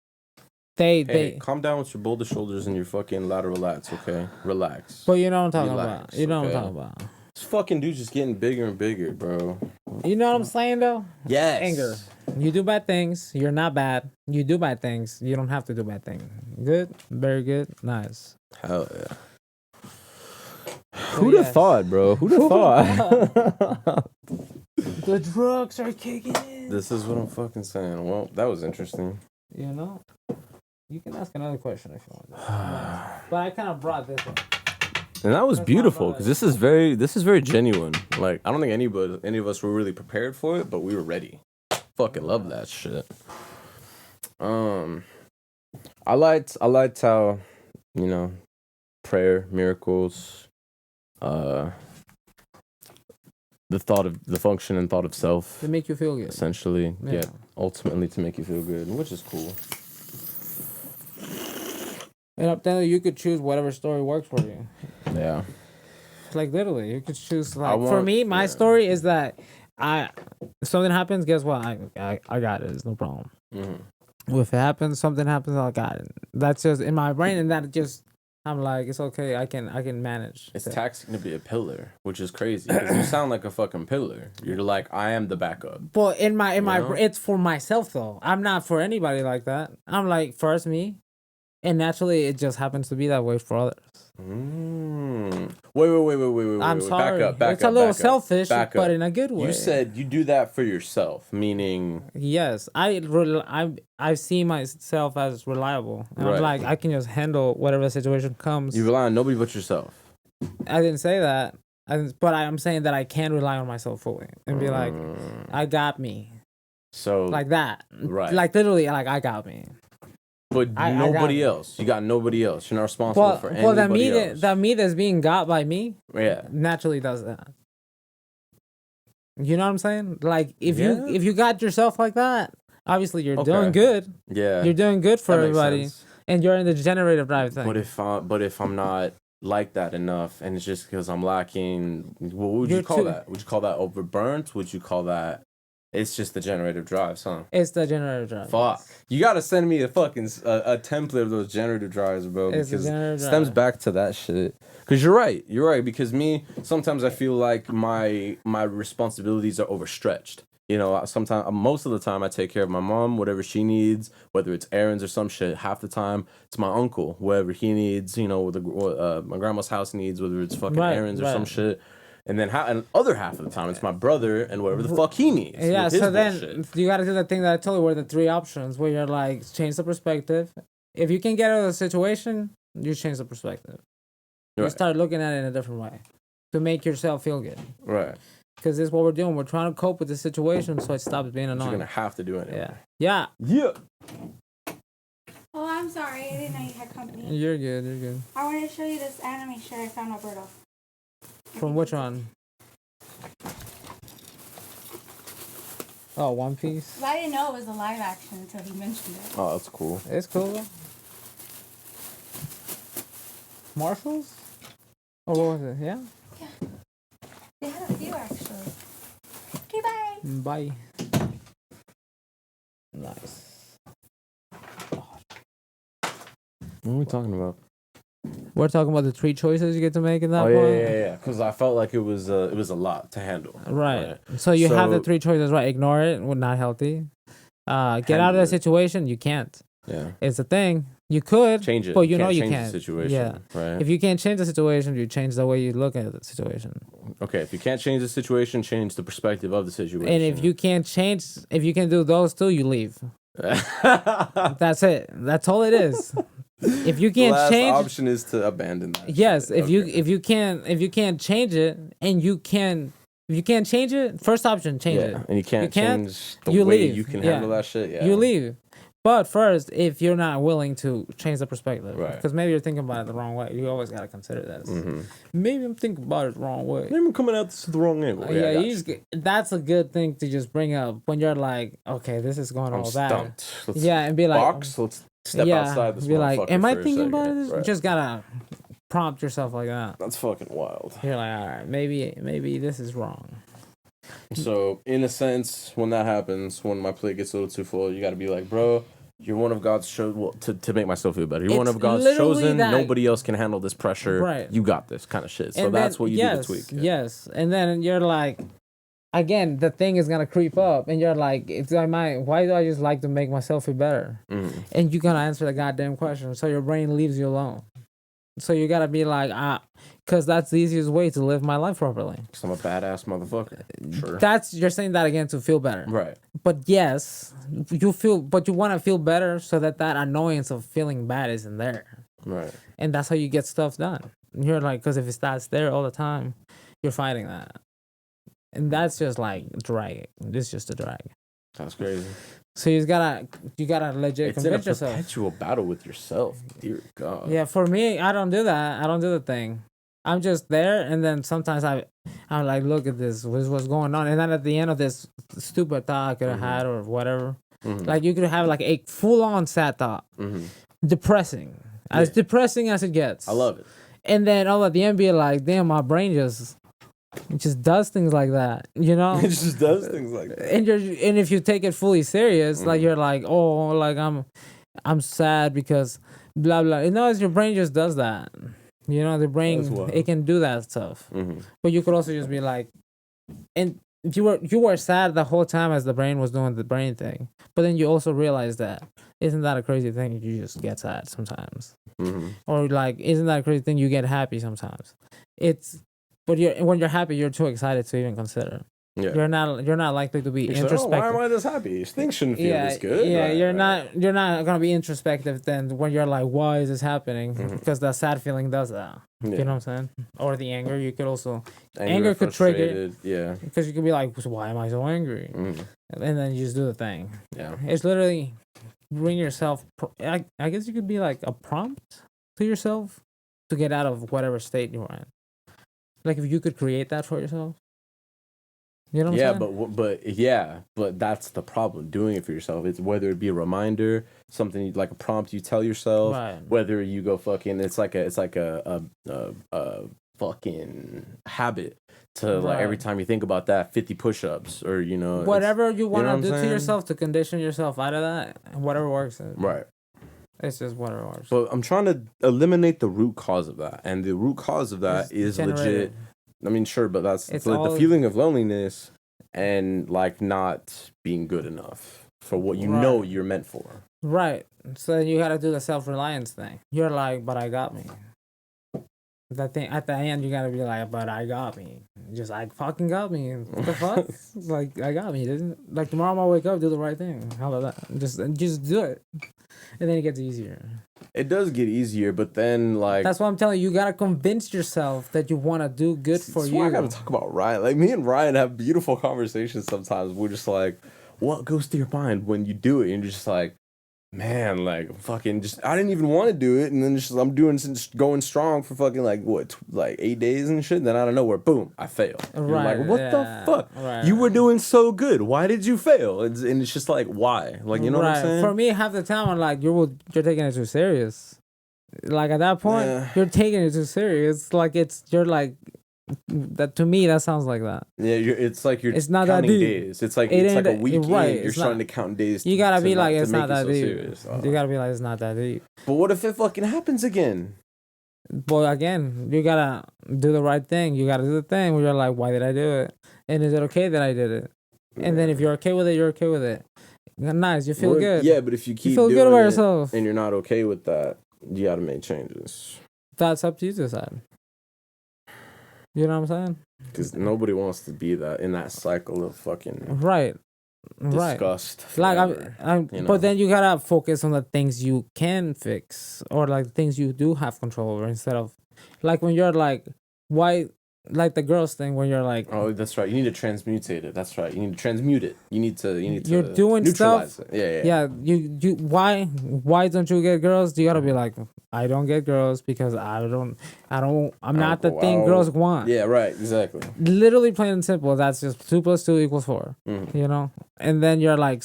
they calm down with your boulder shoulders and your fucking lateral lats, okay? Relax. But you know what I'm talking about. You know what I'm talking about. This fucking dude's just getting bigger and bigger, bro. You know what I'm saying, though? Yes. Anger. You do bad things. You're not bad. You do bad things. You don't have to do bad things. Good. Very good. Nice. Hell yeah. Who'd have thought, bro? Who'd have thought? The drugs are kicking in. This is what I'm fucking saying. Well, that was interesting. You know? You can ask another question if you want. But I kind of brought this one. And that was beautiful because this is very genuine. Like, I don't think any of us were really prepared for it, but we were ready. Fucking love that shit. I liked how, you know, prayer, miracles, the function and thought of self to make you feel good. Essentially, yeah. Ultimately to make you feel good, which is cool. And up there, you could choose whatever story works for you. Yeah. Like, literally, you could choose, like, for me, my story is that if something happens, guess what? I got it. It's no problem. Mm-hmm. If it happens, something happens, I got it. That's just in my brain, and that just I'm like, it's okay. I can manage. It's taxing to be a pillar, which is crazy. 'Cause you sound like a fucking pillar. You're like, I am the backup. But in my it's for myself though. I'm not for anybody like that. I'm like first me, and naturally it just happens to be that way for others. Wait. I'm sorry. Back up. It's a little selfish, back but up. in a good way. You said you do that for yourself, meaning. Yes, I see myself as reliable. And Right. I'm like I can just handle whatever situation comes. You rely on nobody but yourself. I didn't say that. But I'm saying that I can rely on myself fully and be like, I got me. So like that, right? Like literally, like I got me. But nobody else. You got nobody else. You're not responsible for anybody else. That me that's being got by me, yeah, naturally does that. You know what I'm saying? Like if you got yourself like that, obviously you're doing good. Yeah, you're doing good for everybody, and you're in the generative drive thing. But if I'm not like that enough, and it's just because I'm lacking, what would you call that? Would you call that overburnt? Would you call that? It's just the generative drives, huh? It's the generative drive. Fuck. You gotta send me a fucking a template of those generative drives, bro. Because it stems back to that shit. Because you're right. Because sometimes I feel like my responsibilities are overstretched. You know, most of the time I take care of my mom, whatever she needs, whether it's errands or some shit. Half the time it's my uncle, whatever he needs. You know, what my grandma's house needs, whether it's fucking errands or some shit. And then other half of the time, it's my brother and whatever the fuck he needs. Yeah, so then you got to do the thing that I told you were the three options where you're like, change the perspective. If you can get out of the situation, you change the perspective. Right. You start looking at it in a different way to make yourself feel good. Right. Because this is what we're doing. We're trying to cope with the situation so it stops being annoying. You're going to have to do it anyway. Yeah. Oh, I'm sorry. I didn't know you had company. You're good. I wanted to show you this anime shirt I found Alberto. From which one? Oh, One Piece? Well, I didn't know it was a live action until he mentioned it. Oh, that's cool. It's cool though. Marshalls? Or what was it? Yeah? Yeah. They had a few actually. Okay, bye. Bye. Nice. What are we talking about? We're talking about the three choices you get to make in that point. Yeah. Because I felt like it was a lot to handle. Right. So you have the three choices, right? Ignore it, not healthy. Get out of the situation. You can't. Yeah. It's a thing. You could change it, but you know you change can't. The situation, yeah. Right. If you can't change the situation, you change the way you look at the situation. Okay. If you can't change the situation, change the perspective of the situation. And if you can't do those two, you leave. That's it. That's all it is. If you can't change, the option is to abandon that. Yes, if you can't change it, and if you can't change it, first option change it. And you can't change the way you can handle that shit. Yeah, you leave. But first, if you're not willing to change the perspective, right? Because maybe you're thinking about it the wrong way. You always gotta consider that. Mm-hmm. Maybe I'm thinking about it the wrong way. Maybe I'm coming at this the wrong angle. That's a good thing to just bring up when you're like, okay, this is going all bad. And be like, let's step outside this. Be like, am I thinking about it? Right. You just gotta prompt yourself like that. That's fucking wild. You're like, all right, maybe this is wrong. So in a sense, when that happens, when my plate gets a little too full, you gotta be like, bro, you're one of God's chosen. Well, to make myself feel better, you're one of God's chosen. Nobody else can handle this pressure. Right. You got this kind of shit. So that's what you do to tweak. Yes. And then you're like, again, the thing is gonna creep up, and you're like, why do I just like to make myself feel better? Mm-hmm. And you're gonna answer the goddamn question. So your brain leaves you alone. So you gotta be like, because that's the easiest way to live my life properly. Because I'm a badass motherfucker. Sure. You're saying that again to feel better. Right. But yes, you want to feel better so that annoyance of feeling bad isn't there. Right. And that's how you get stuff done. You're like, because if that's there all the time, you're fighting that. And that's just like drag. It's just a drag. That's crazy. So you gotta legit convince yourself. It's a perpetual battle with yourself. Dear God. Yeah, for me, I don't do that. I don't do the thing. I'm just there, and then sometimes I'm like, look at this. What's going on? And then at the end of this stupid thought I could have had or whatever, like you could have like a full-on sad thought, depressing, as depressing as it gets. I love it. And then all at the end be like, damn, my brain just It just does things like that, you know. It just does things like that. And if you take it fully serious, like you're like, oh, like I'm sad because blah blah. You know, your brain just does that. You know, the brain it can do that stuff. But you could also just be like, and you were sad the whole time as the brain was doing the brain thing. But then you also realize that isn't that a crazy thing? You just get sad sometimes, or like isn't that a crazy thing? You get happy sometimes. But when you're happy, you're too excited to even consider. Yeah. You're not likely to be introspective. Why am I this happy? Things shouldn't feel this good. Yeah, right, you're not gonna be introspective then when you're like, why is this happening? Because the sad feeling does that. Yeah. You know what I'm saying? Or the anger. You could also anger could trigger. Yeah. Because you could be like, why am I so angry? And then you just do the thing. Yeah. It's literally bring yourself. I guess you could be like a prompt to yourself to get out of whatever state you're in. Like if you could create that for yourself. You know what I'm saying? But that's the problem. Doing it for yourself. It's whether it be a reminder, something like a prompt you tell yourself, right. Whether you go fucking. It's like a fucking habit to like every time you think about that, 50 push-ups or whatever you want to do to yourself to condition yourself out of that. Whatever works. Right. It's just whatever works. But I'm trying to eliminate the root cause of that, and the root cause of that is legit. I mean, sure, but that's the feeling of loneliness and like not being good enough for what you know you're meant for. Right. So you got to do the self-reliance thing. You're like, but I got me. That thing at the end, you got to be like, but I got me. Just I fucking got me. What the fuck? Like I got me. Like tomorrow I'm gonna wake up, do the right thing. How about that? Just do it, and then it gets easier. It does get easier, but then like that's why I'm telling you, you gotta convince yourself that you want to do good for you. I gotta talk about Ryan. Like me and Ryan have beautiful conversations sometimes. We're just like, what goes through your mind when you do it? And you're just like, man, like fucking just I didn't even want to do it, and then I'm going strong for fucking like 8 days and shit. Then out of nowhere, boom, I fail. Right? You're like, what the fuck? Right, you were doing so good. Why did you fail? And it's just like, why? Like you know what I'm saying? For me, half the time I'm like, you're taking it too serious. Like at that point, you're taking it too serious. Like you're like. That to me that sounds like that. Yeah, it's like you're it's not counting that deep. Days. It's like a weekend. Right, you're starting to count days. You gotta be like it's not that deep. You gotta be like it's not that deep. But what if it fucking happens again? But again, you gotta do the right thing. You gotta do the thing where you're like, why did I do it? And is it okay that I did it? And then if you're okay with it, you're okay with it. Nice, you feel good. Yeah, but if you keep feel doing good about it yourself and you're not okay with that, you gotta make changes. That's up to you to decide. You know what I'm saying? Because nobody wants to be in that cycle of fucking disgust. Like but then you gotta focus on the things you can fix or like things you do have control over instead of like when you're like why. Like the girls thing when you're like, oh, that's right. You need to transmutate it. That's right. You need to transmute it. You need to. You're doing neutralize stuff. It. Yeah. You. Why don't you get girls? You gotta be like, I don't get girls because I'm not the thing girls want. Yeah. Right. Exactly. Literally plain and simple. That's just 2 + 2 = 4. Mm-hmm. You know. And then you're like,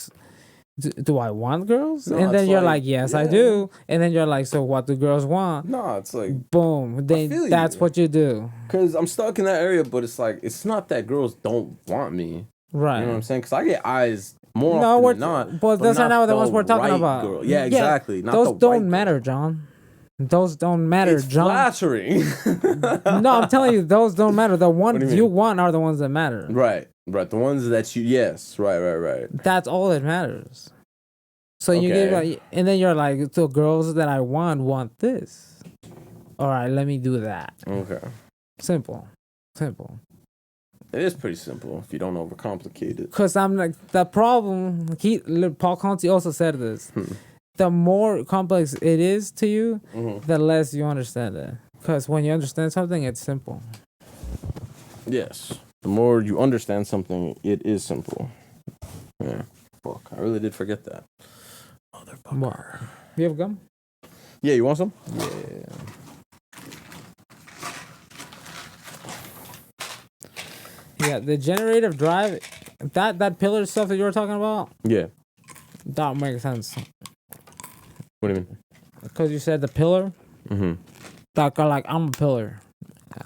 do I want girls? No, and then you're like, yes, I do. And then you're like, so what do girls want? No, it's like boom. Then that's what you do. Because I'm stuck in that area, but it's like it's not that girls don't want me. Right. You know what I'm saying? Because I get eyes more often than not. But those are not the ones we're talking about. Girl. Yeah, exactly. Not those don't matter, John. Those don't matter, it's John. Flattering. No, I'm telling you, those don't matter. The ones you want are the ones that matter. Right. The ones that you. Yes. Right. That's all that matters. So you get and then you're like, so girls that I want this. All right, let me do that. Okay. Simple. It is pretty simple if you don't overcomplicate it. Because I'm like, the problem, Paul Conti also said this. The more complex it is to you, the less you understand it. Because when you understand something, it's simple. Yes. The more you understand something, it is simple. Yeah. Fuck, I really did forget that. Motherfucker. What? You have gum? Yeah, you want some? Yeah. Yeah, the generative drive, that pillar stuff that you were talking about? Yeah. That makes sense. What do you mean? Because you said the pillar? Mm-hmm. Like, I'm a pillar.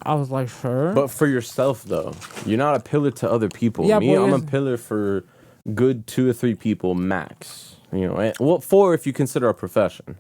I was like, sure. But for yourself though, you're not a pillar to other people. Yeah, Me, but I'm a it's- pillar for good 2 or 3 people max. You know, well, 4 if you consider a profession.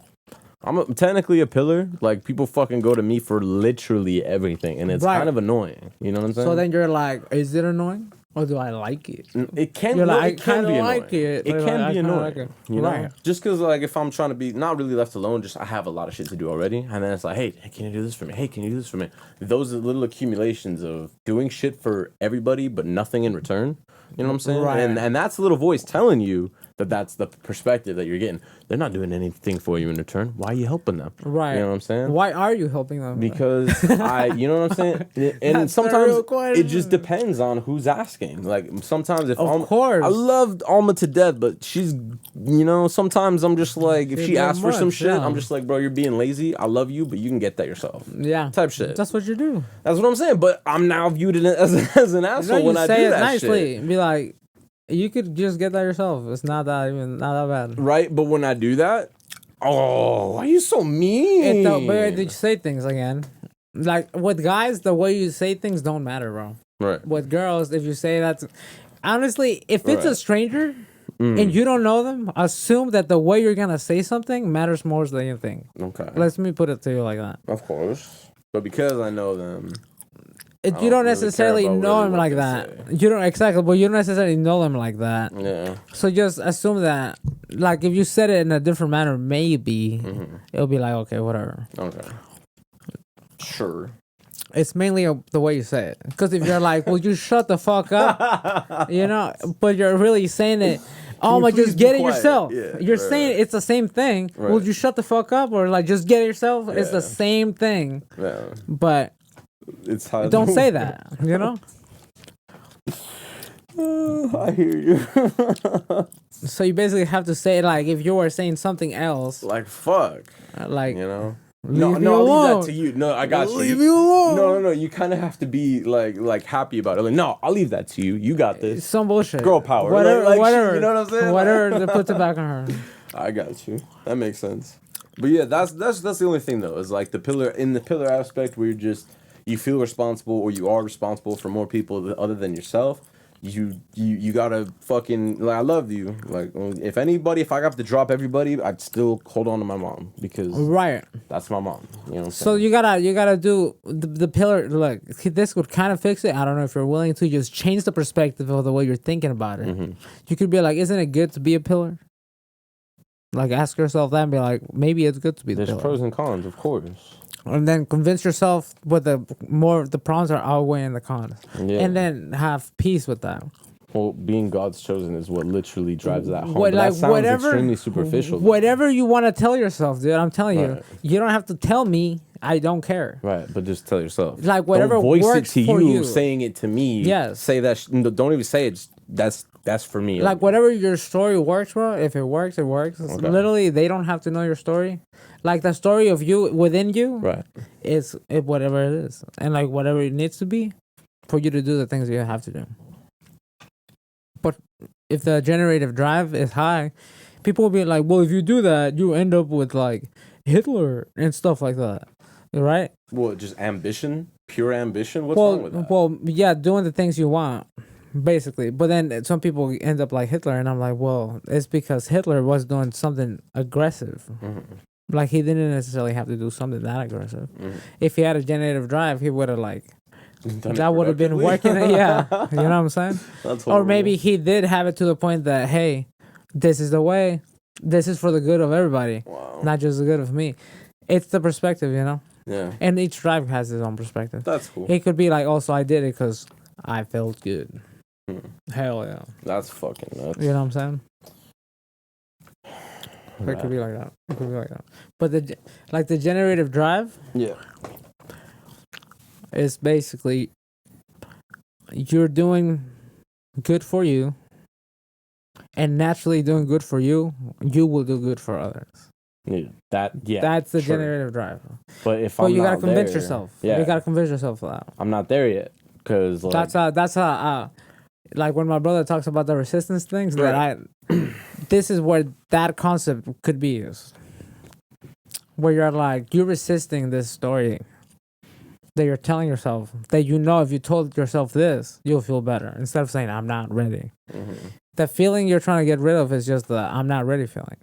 Technically a pillar. Like people fucking go to me for literally everything, and it's Right. kind of annoying. You know what I'm saying? So then you're like, is it annoying? Or do I like it? It can. You're No, like, it can I be kinda annoying. like it. It Like, can I be kinda annoying. like it. You know, Right. just because like if I'm trying to be not really left alone, just I have a lot of shit to do already, and then it's like, hey, can you do this for me? Hey, can you do this for me? Those are little accumulations of doing shit for everybody but nothing in return. You know what I'm saying? Right. And that's a little voice telling you that that's the perspective that you're getting. They're not doing anything for you in return. Why are you helping them? Right. You know what I'm saying? Why are you helping them? Because you know what I'm saying? And That's the sometimes real it question. just depends on who's asking. Like sometimes if Of course. I loved Alma to death, but she's, you know, sometimes I'm just like, if She's she a bit asks for some much, shit, yeah. I'm just like, bro, you're being lazy. I love you, but you can get that yourself. Yeah. Type shit. That's what you do. That's what I'm saying. But I'm now viewed as an asshole You when I say do it that nicely. shit. Be like, you could just get that yourself. It's not that bad. Right? But when I do that, oh, why are you so mean? But did you say things again? Like with guys, the way you say things don't matter, bro. Right. With girls, if you say that, honestly, if it's a Right. stranger and you don't know them, assume that the way you're gonna say something matters more than you think. Okay. Let me put it to you like that. Of course. But because I know them, If I you don't don't really care necessarily about know really them what like they that. say. You don't exactly, but you don't necessarily know them like that. yeah. So just assume that, like, if you said it in a different manner, maybe it'll be like, okay, whatever. Okay. Sure. It's mainly the way you say it. Because if you're like, "Will you shut the fuck up?" You know, but you're really saying it. Oh you my, please just be get it quiet? yourself. Yeah, You're right, saying right. it's the same thing. Right. Will you shut the fuck up, or like just get it yourself? It's Yeah. the same thing. Yeah. But It's hard. don't say that. You know. I hear you. So you basically have to say, like, if you were saying something else, like fuck. like, You know. leave No, me no, I'll leave alone. that to you. No, I got you. Leave me alone. No. You kind of have to be like happy about it. Like, no, I'll leave that to you. You got this. Some bullshit. Girl power. Whatever. Like, whatever. you know what I'm saying? Whatever. They put it back on her. I got you. That makes sense. But yeah, that's the only thing though. Is like the pillar aspect where you feel responsible or you are responsible for more people other than yourself. You gotta fucking like I love you. Like if I have to drop everybody, I'd still hold on to my mom because Right. that's my mom. You know what I'm So saying? you gotta do the pillar. Look, this would kind of fix it. I don't know if you're willing to just change the perspective of the way you're thinking about it. Mm-hmm. You could be like, isn't it good to be a pillar? Like ask yourself that and be like, maybe it's good to be the There's pillar. pros and cons, of course. And then convince yourself what the pros are outweighing the cons. Yeah. And then have peace with that. Well, being God's chosen is what literally drives that home. What- But that like, sounds whatever- extremely superficial. Whatever you want to tell yourself, dude. I'm telling you, Right. you don't have to tell me. I don't care. Right, but just tell yourself. Like, whatever don't voice works it to for you, you. saying it to me. Yes. Say that. No, don't even say it. Just, that's for me. Like whatever your story works, bro. If it works, it works. Okay. Literally, they don't have to know your story. Like the story of you within you, Right. is whatever it is, and like whatever it needs to be, for you to do the things you have to do. But if the generative drive is high, people will be like, "Well, if you do that, you end up with like Hitler and stuff like that." Right? What? Just ambition? Pure ambition? What's wrong with that? Well, yeah, doing the things you want, basically. But then some people end up like Hitler, and I'm like, well, it's because Hitler was doing something aggressive. Mm-hmm. Like he didn't necessarily have to do something that aggressive. Mm-hmm. If he had a generative drive, he would have like Done it that would have been productively? working. Yeah, you know what I'm saying? That's Or horrible. maybe he did have it to the point that, hey, this is the way. This is for the good of everybody, Wow. not just the good of me. It's the perspective, you know. Yeah. And each drive has its own perspective. That's cool. It could be like, also, I did it because I felt good. Hmm. Hell yeah. That's fucking nuts. You know what I'm saying? It Right. could be like that. It could be like that. But the generative drive Yeah. is basically you're doing good for you, and naturally doing good for you, you will do good for others. Yeah. Yeah. That's the sure. generative drive. But if But I'm you gotta not convince there- yourself. Yeah. You gotta convince yourself of that. I'm not there yet. Because, like. That's how like when my brother talks about the resistance things, Right. this is where that concept could be used. Where you're like, you're resisting this story. that you're telling yourself that you know if you told yourself this, you'll feel better instead of saying I'm not ready. Mm-hmm. The feeling you're trying to get rid of is just the I'm not ready feeling.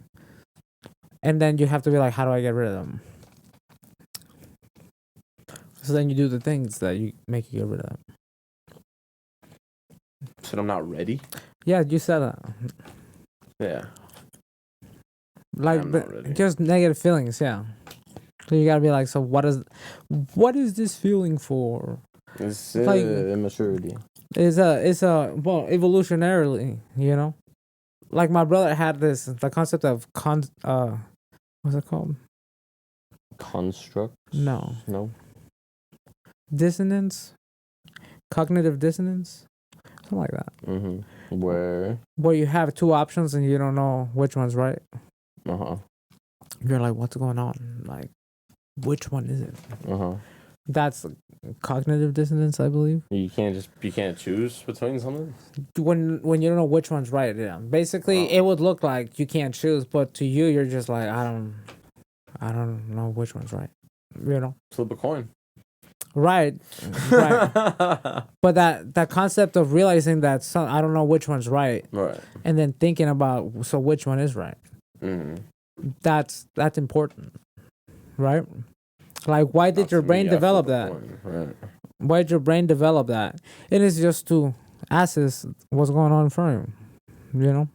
And then you have to be like, how do I get rid of them? So then you do the things that you make you get rid of them. Said I'm not ready. Yeah, you said that. Yeah. Like I'm not ready. just negative feelings, yeah. So you gotta be like, so what is this feeling for? It's like- immaturity. It's a well, evolutionarily, you know? Like my brother had the concept of what's it called? Construct? No. No. Dissonance? Cognitive dissonance? Something like that. Mm-hmm. Where? Where you have two options and you don't know which one's right. Uh-huh. You're like, what's going on? Like, which one is it? Uh-huh. That's cognitive dissonance, I believe. You can't choose between something? When you don't know which one's right, yeah. Basically, it would look like you can't choose, but to you, you're just like, I don't know which one's right. You know? Flip a coin. Right. But that concept of realizing that I don't know which one's right, Right. and then thinking about, so which one is right? Mm-hmm. That's important, right? Like, why did your brain develop that? Right. Why did your brain develop that? It is just to assess what's going on in front of you. You know,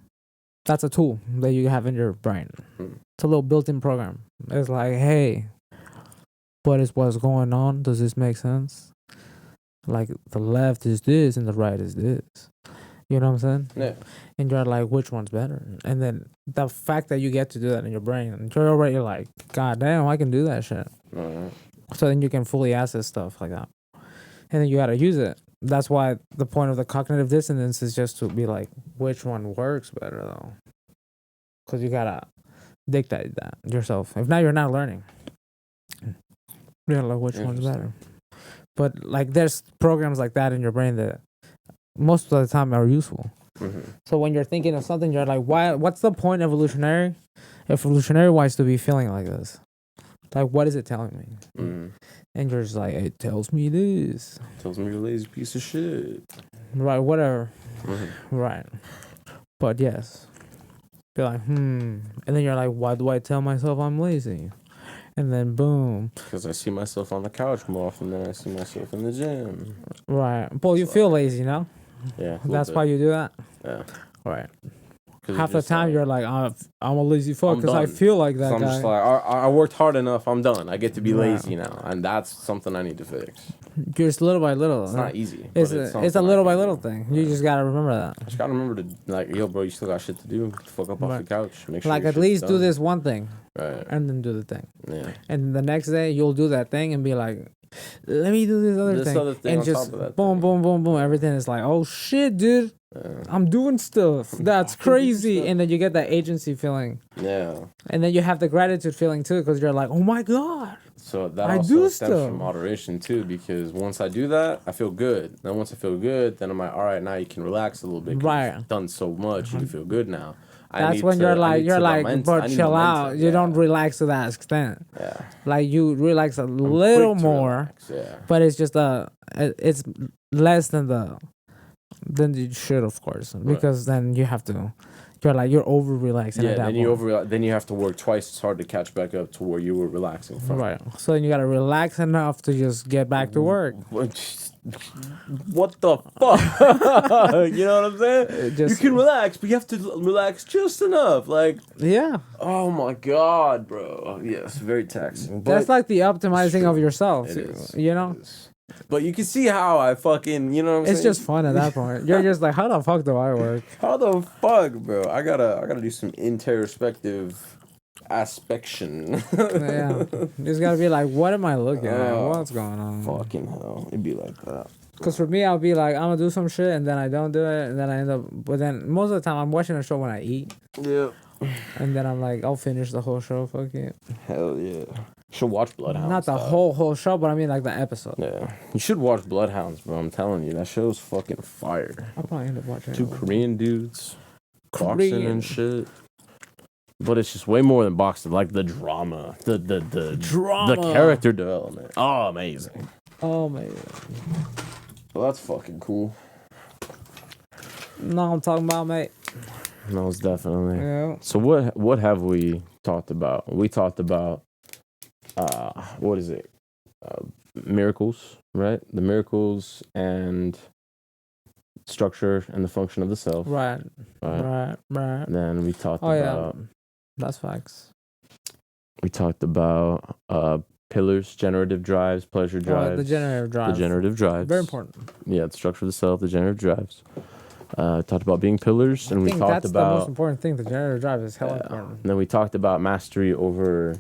that's a tool that you have in your brain. It's a little built-in program. It's like, hey, what is what's going on? Does this make sense? Like, the left is this and the right is this. You know what I'm saying? Yeah. And you're like, which one's better? And then the fact that you get to do that in your brain, you're already like, God damn, I can do that shit. Right. So then you can fully access stuff like that. And then you gotta use it. That's why the point of the cognitive dissonance is just to be like, which one works better though? Because you gotta dictate that yourself. If not, you're not learning. You're like, which one's better? But like, there's programs like that in your brain that most of the time are useful. Mm-hmm. So when you're thinking of something, you're like, why? What's the point evolutionary wise to be feeling like this? Like, what is it telling me? Mm-hmm. And you're just like, it tells me this. Tells me you're a lazy piece of shit. Right, whatever. Mm-hmm. Right. But yes. Be like, And then you're like, why do I tell myself I'm lazy? And then boom. Because I see myself on the couch more often than I see myself in the gym. Right. Well, you feel lazy, no? Yeah. That's why you do that? Yeah. Right. 'Cause Half the time you're like, I'm a lazy fuck I'm because I done. feel like that I'm guy. just like, I worked hard enough. I'm done. I get to be Right. lazy now. And that's something I need to fix. Just little by little. It's not easy. It's but a something little I by can little do. thing. You just gotta remember that. I just gotta remember to, like, yo, bro, you still got shit to do. Get the fuck up off Right. the couch. Make sure Like, your at shit's least do done. this one thing. Right. And then do the thing. Yeah. And the next day you'll do that thing and be like, let me do this other thing. And on just top of that boom, thing. boom, boom, boom. Everything is like, oh shit, dude. I'm doing stuff. That's crazy. And then you get that agency feeling. Yeah. And then you have the gratitude feeling too, because you're like, oh my God. So that I also do stems stuff. from moderation too, because once I do that, I feel good. Then once I feel good, then I'm like, all right, now you can relax a little bit. 'Cause Right. You've done so much, you feel good now. That's when you're like, but chill out. You don't relax to that extent. Yeah. Like, you relax a little quick to more, relax, yeah. but it's just it's less than you should, of course, because then you have to. You're over relaxing. Yeah, at that then point. you have to work twice as hard to catch back up to where you were relaxing from. Right. So then you gotta relax enough to just get back to work. What the fuck? You know what I'm saying? You can relax, but you have to relax just enough. Like, yeah. oh my god, bro. Yes, very taxing. But That's like the optimizing of yourself. It is. You know? It is. But you can see how I fucking, you know what I'm saying? It's just fun at that point. You're just like, how the fuck do I work? How the fuck, bro? I gotta do some introspective aspection. Yeah. You just gotta be like, what am I looking at? What's going on? Fucking hell. It'd be like that. Because for me, I'll be like, I'm gonna do some shit, and then I don't do it, and then I end up. But then most of the time, I'm watching a show when I eat, Yeah. and then I'm like, I'll finish the whole show. Fuck it. Hell yeah. Should watch Bloodhounds. Not the dog. whole show, but I mean like the episode. Yeah. You should watch Bloodhounds, bro. I'm telling you, that show's fucking fire. I'll probably end up watching Two it. Korean dudes boxing Korean. and shit. But it's just way more than boxing. Like the drama, the Drama. the character development. Oh, amazing. Oh man. Well, that's fucking cool. No, I'm talking about, mate. Most definitely. Yeah. So what have we talked about? We talked about what is it? Miracles, right? The miracles and structure and the function of the self. Right. Right. Then we talked Oh about yeah. That's facts. we talked about pillars, generative drives, pleasure drives. The generative drive. The generative drives. Very important. Yeah, the structure of the self, the generative drives. Talked about being pillars, and I we think talked that's about the most important thing. The generative drive is hella important. And then we talked about mastery over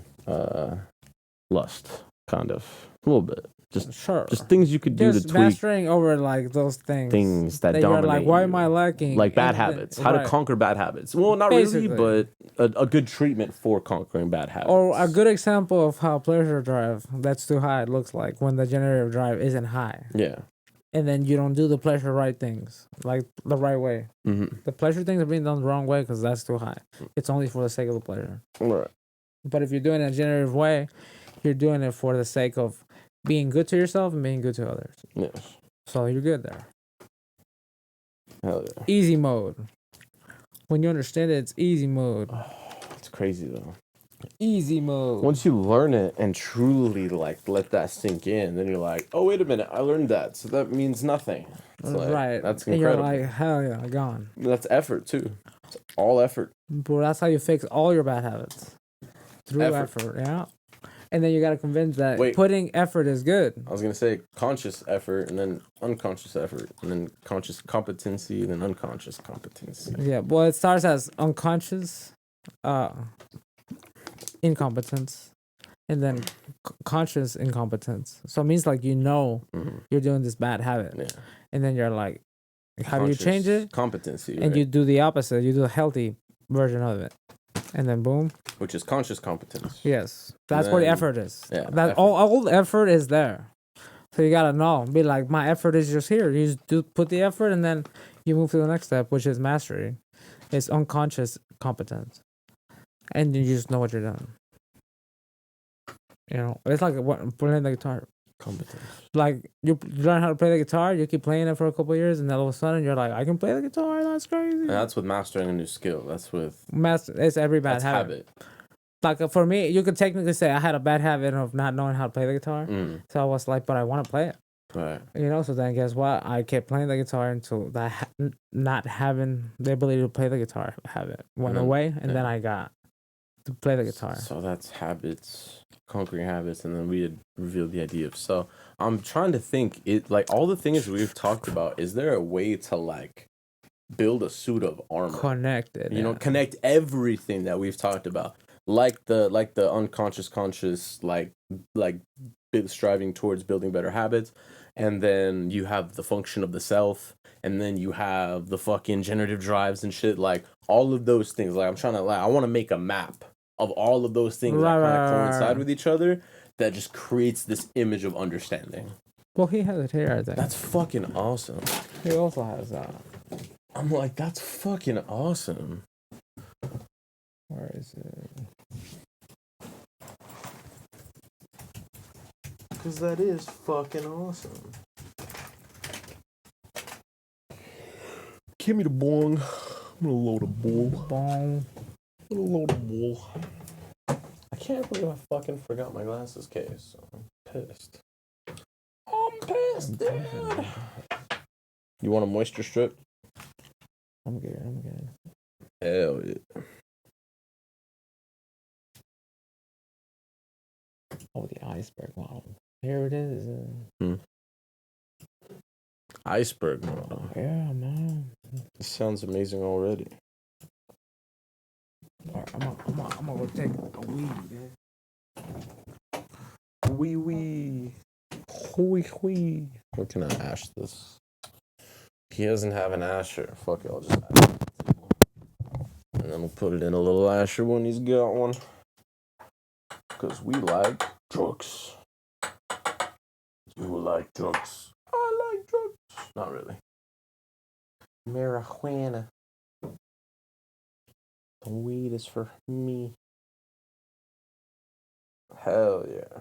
lust, kind of a little bit. Just things you could do Just to tweak mastering over like those things that you're dominate like, why you. am I lacking? Like bad And then- habits. How to right. conquer bad habits. Well, not Basically. really, but a good treatment for conquering bad habits. Or a good example of how pleasure drive that's too high looks like when the generative drive isn't high. Yeah. And then you don't do the pleasure right things, like the right way. Mm-hmm. The pleasure things are being done the wrong way because that's too high. It's only for the sake of the pleasure. Right. But if you're doing it in a generative way, you're doing it for the sake of being good to yourself and being good to others. Yes. So you're good there. Hell yeah. Easy mode. When you understand it, it's easy mode. It's crazy though. Easy mode. Once you learn it and truly like let that sink in, then you're like, oh wait a minute, I learned that, so that means nothing. It's like, right. That's and incredible. you're like, hell yeah, gone. That's effort too. It's all effort. But that's how you fix all your bad habits. Through effort, yeah. And then you gotta convince that putting effort is good. I was gonna say conscious effort and then unconscious effort and then conscious competency and then unconscious competency. Yeah, well it starts as unconscious incompetence and then conscious incompetence. So it means like you're doing this bad habit. Yeah. And then you're like, how do you change it? Competency. And you do the opposite. You do a healthy version of it. And then boom. Which is conscious competence. Yes. That's where the effort is. Yeah. That all the effort is there. So you gotta know. Be like, my effort is just here. You just put the effort and then you move to the next step, which is mastery. It's unconscious competence. And you just know what you're doing. You know, it's like playing the guitar. Competence. Like you learn how to play the guitar, you keep playing it for a couple of years, and then all of a sudden you're like, I can play the guitar. That's crazy. And that's with mastering a new skill. That's with It's every bad habit. Like for me, you could technically say I had a bad habit of not knowing how to play the guitar. So I was like, but I want to play it. Right. You know, so then guess what? I kept playing the guitar until that not having the ability to play the guitar habit went away, and then I got to play the guitar. So that's habits, conquering habits, and then we had revealed the idea of self. I'm trying to think, like all the things we've talked about, is there a way to like build a suit of armor? Connect it. You know, connect everything that we've talked about. Like the unconscious conscious, like striving towards building better habits. And then you have the function of the self, and then you have the fucking generative drives and shit. Like all of those things. Like I want to make a map of all of those things that kind of coincide with each other. That just creates this image of understanding. Well, he has it here, I think. That's fucking awesome. He also has that. I'm like, that's fucking awesome. Where is it? Because that is fucking awesome. Give me the bong. I'm gonna load a bowl. Bong. I'm gonna load a bowl. I can't believe I fucking forgot my glasses case. I'm pissed. I'm pissed, dude. You want a moisture strip? I'm good. Hell yeah. Oh, the iceberg model. Here it is. Iceberg model. Yeah, man. This sounds amazing already. Alright, I'm gonna go take a weed. Wee. Wee. Where can I ash this? He doesn't have an asher. Fuck it, I'll just ash it. And then we'll put it in a little asher when he's got one. Because we like drugs. You like drugs. I like drugs. Not really. Marijuana. The weed is for me. Hell yeah.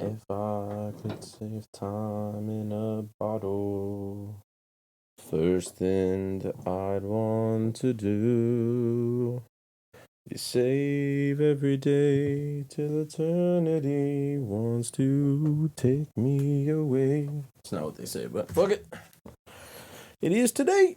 If I could save time in a bottle, first thing that I'd want to do is save every day till eternity wants to take me away. It's not what they say, but fuck it. It is today.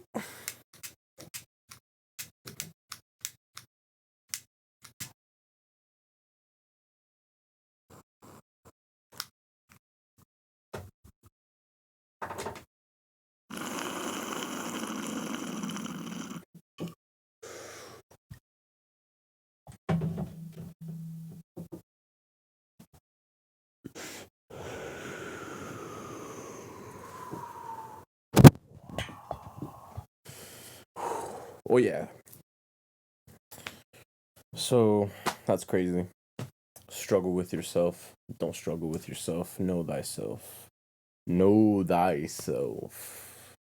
Oh yeah. So that's crazy. Struggle with yourself. Don't struggle with yourself. Know thyself. Know thyself.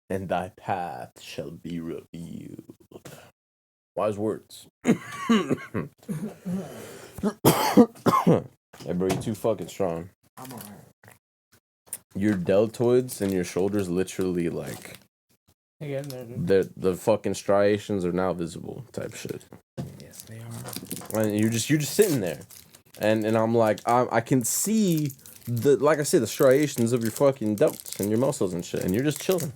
And thy path shall be revealed. Wise words. Hey bro, you too fucking strong. I'm alright. Your deltoids and your shoulders literally like Again, there, the fucking striations are now visible type shit. yes, they are. And you're just sitting there. And I'm like, I can see like I said, the striations of your fucking delts and your muscles and shit, and you're just chilling.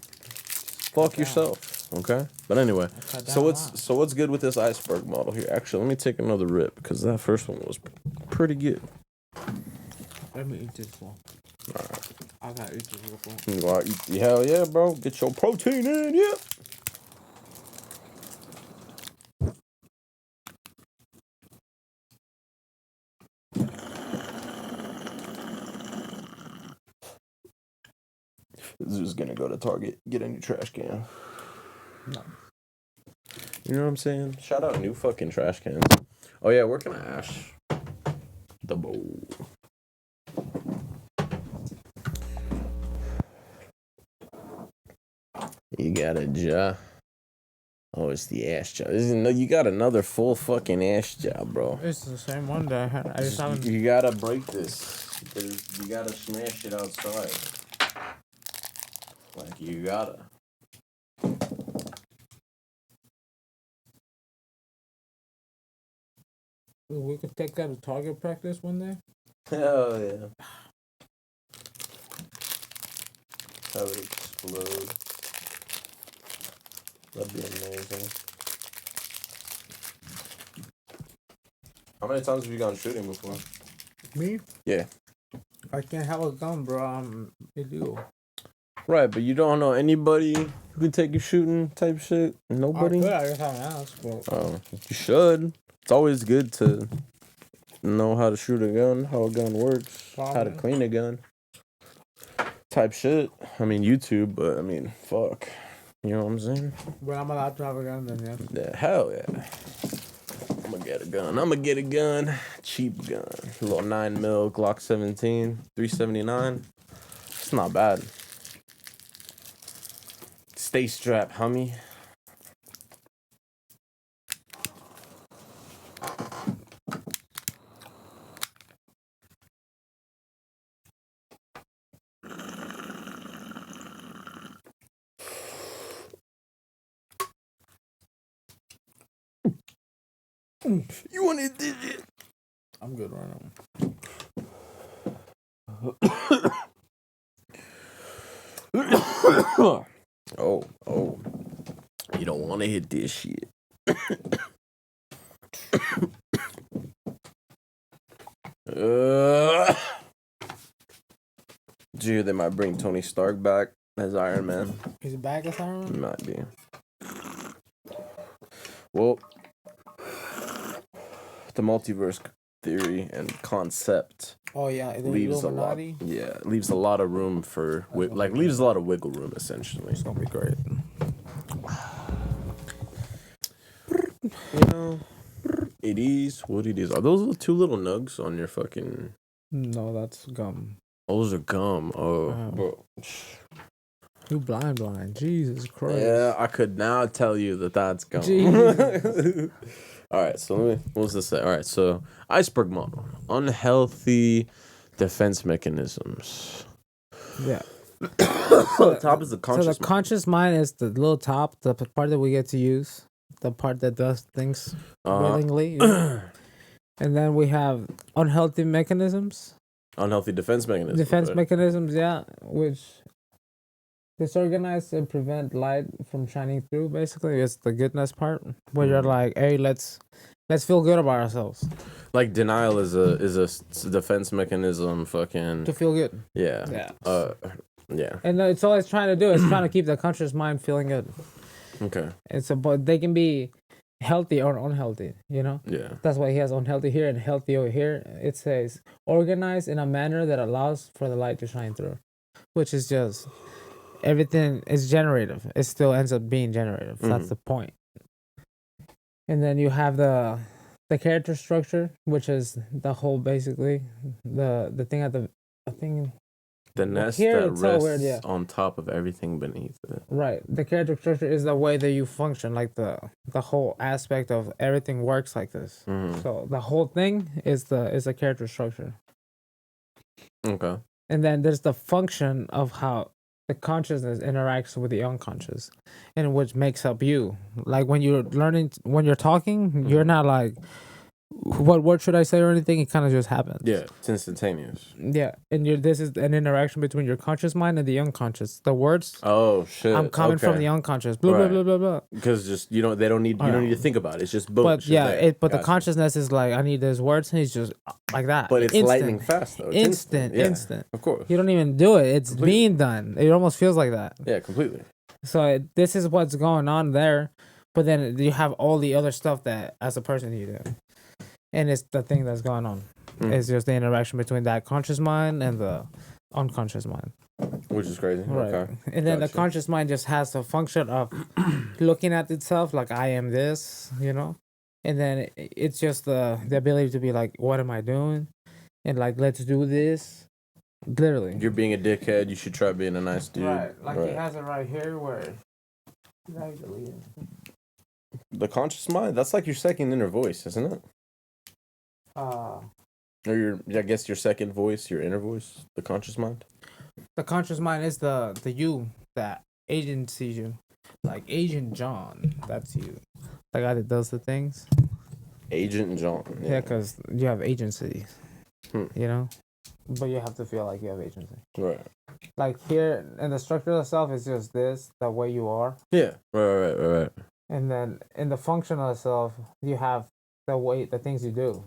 Fuck yourself, okay? But anyway, so what's good with this iceberg model here? Actually, let me take another rip because that first one was pretty good. Let me eat this one. Alright. I gotta eat this real quick. You gotta eat, hell yeah, bro. Get your protein in, yeah. This is gonna go to Target, get a new trash can. No. You know what I'm saying? Shout out new fucking trash cans. Oh yeah, where can I ash the bowl? You got a jar. Oh, it's the ash jar. You got another full fucking ash jar, bro. It's the same one that I had. I just haven't. You gotta break this. You gotta smash it outside. Like, you gotta. We could take that to target practice one day. Hell yeah. That would explode. That'd be amazing. How many times have you gone shooting before? Me? Yeah. I can't have a gun, bro. I'm illegal. Right, but you don't know anybody who can take you shooting type shit? Nobody? I just haven't asked, but... Oh, you should. It's always good to know how to shoot a gun, how a gun works, how to clean a gun. Type shit. I mean, YouTube, but I mean, fuck. You know what I'm saying? When I'm allowed to have a gun, then yeah. Yeah, hell yeah. I'm gonna get a gun. Cheap gun. A little 9mm Glock 17, 379. It's not bad. Stay strapped, homie. You want to do it? I'm good right now. Oh. You don't want to hit this shit. Did you hear they might bring Tony Stark back as Iron Man? Is it back as Iron Man? Might be. Well, the multiverse theory and concept Oh yeah, it leaves a lot. Yeah, it leaves a lot of room for leaves a lot of wiggle room essentially. It's gonna be great. You know, it is what it is. Are those the two little nugs on your fucking? No, that's gum. Oh, those are gum. Oh, bro. You blind. Jesus Christ. Yeah, I could now tell you that that's gum. All right, so what was this say? All right, so iceberg model, unhealthy Defense mechanisms. Yeah. The top is the conscious So the conscious mind is the little top, the part that we get to use, the part that does things willingly. You know? And then we have unhealthy mechanisms. Unhealthy defense mechanisms. Defense right? mechanisms, yeah, which disorganize and prevent light from shining through. Basically, it's the goodness part where you're like, hey, let's feel good about ourselves. Like denial is a defense mechanism. Fucking To feel good. yeah. Yeah. Yeah. And it's all it's trying to do. It's trying to keep the conscious mind feeling good. Okay. And so, but they can be healthy or unhealthy, you know? Yeah. That's why he has unhealthy here and healthy over here. It says organized in a manner that allows for the light to shine through, which is just everything is generative. It still ends up being generative. That's the point. And then you have the character structure, which is the whole basically the thing at the thing. The nest here that it's so rests weird, yeah. on top of everything beneath it. Right. The character structure is the way that you function, like the whole aspect of everything works like this. So the whole thing is the character structure. Okay. And then there's the function of how the consciousness interacts with the unconscious, and which makes up you. Like when you're learning, when you're talking, you're not like, what word should I say or anything? It kind of just happens. Yeah, it's instantaneous. Yeah, and this is an interaction between your conscious mind and the unconscious. The words. Oh shit! I'm coming from the unconscious. Blah blah blah blah blah. Because just they don't need you don't need to think about it. It's just boom. But it's just yeah, there. but the consciousness is like, I need these words, and he's just like that. But it's lightning fast though. It's instant. Of course. You don't even do it. It's being done. It almost feels like that. Yeah, completely. So this is what's going on there, but then you have all the other stuff that as a person you do, and it's the thing that's going on. It's just the interaction between that conscious mind and the unconscious mind. Which is crazy. Right. Okay. And then the conscious mind just has the function of looking at itself like, I am this, you know? And then it's just the ability to be like, what am I doing? And like, let's do this. Literally. You're being a dickhead. You should try being a nice dude. Right. Like he has it right here where... The conscious mind, that's like your second inner voice, isn't it? Or I guess your second voice, your inner voice, the conscious mind? The conscious mind is the you that agent sees you. Like Agent John, that's you. The guy that does the things. Agent John. Yeah, because you have agency. You know? But you have to feel like you have agency. Right. Like here, and the structure of the self is just this, the way you are. Yeah. Right. And then in the function of the self, you have the things you do.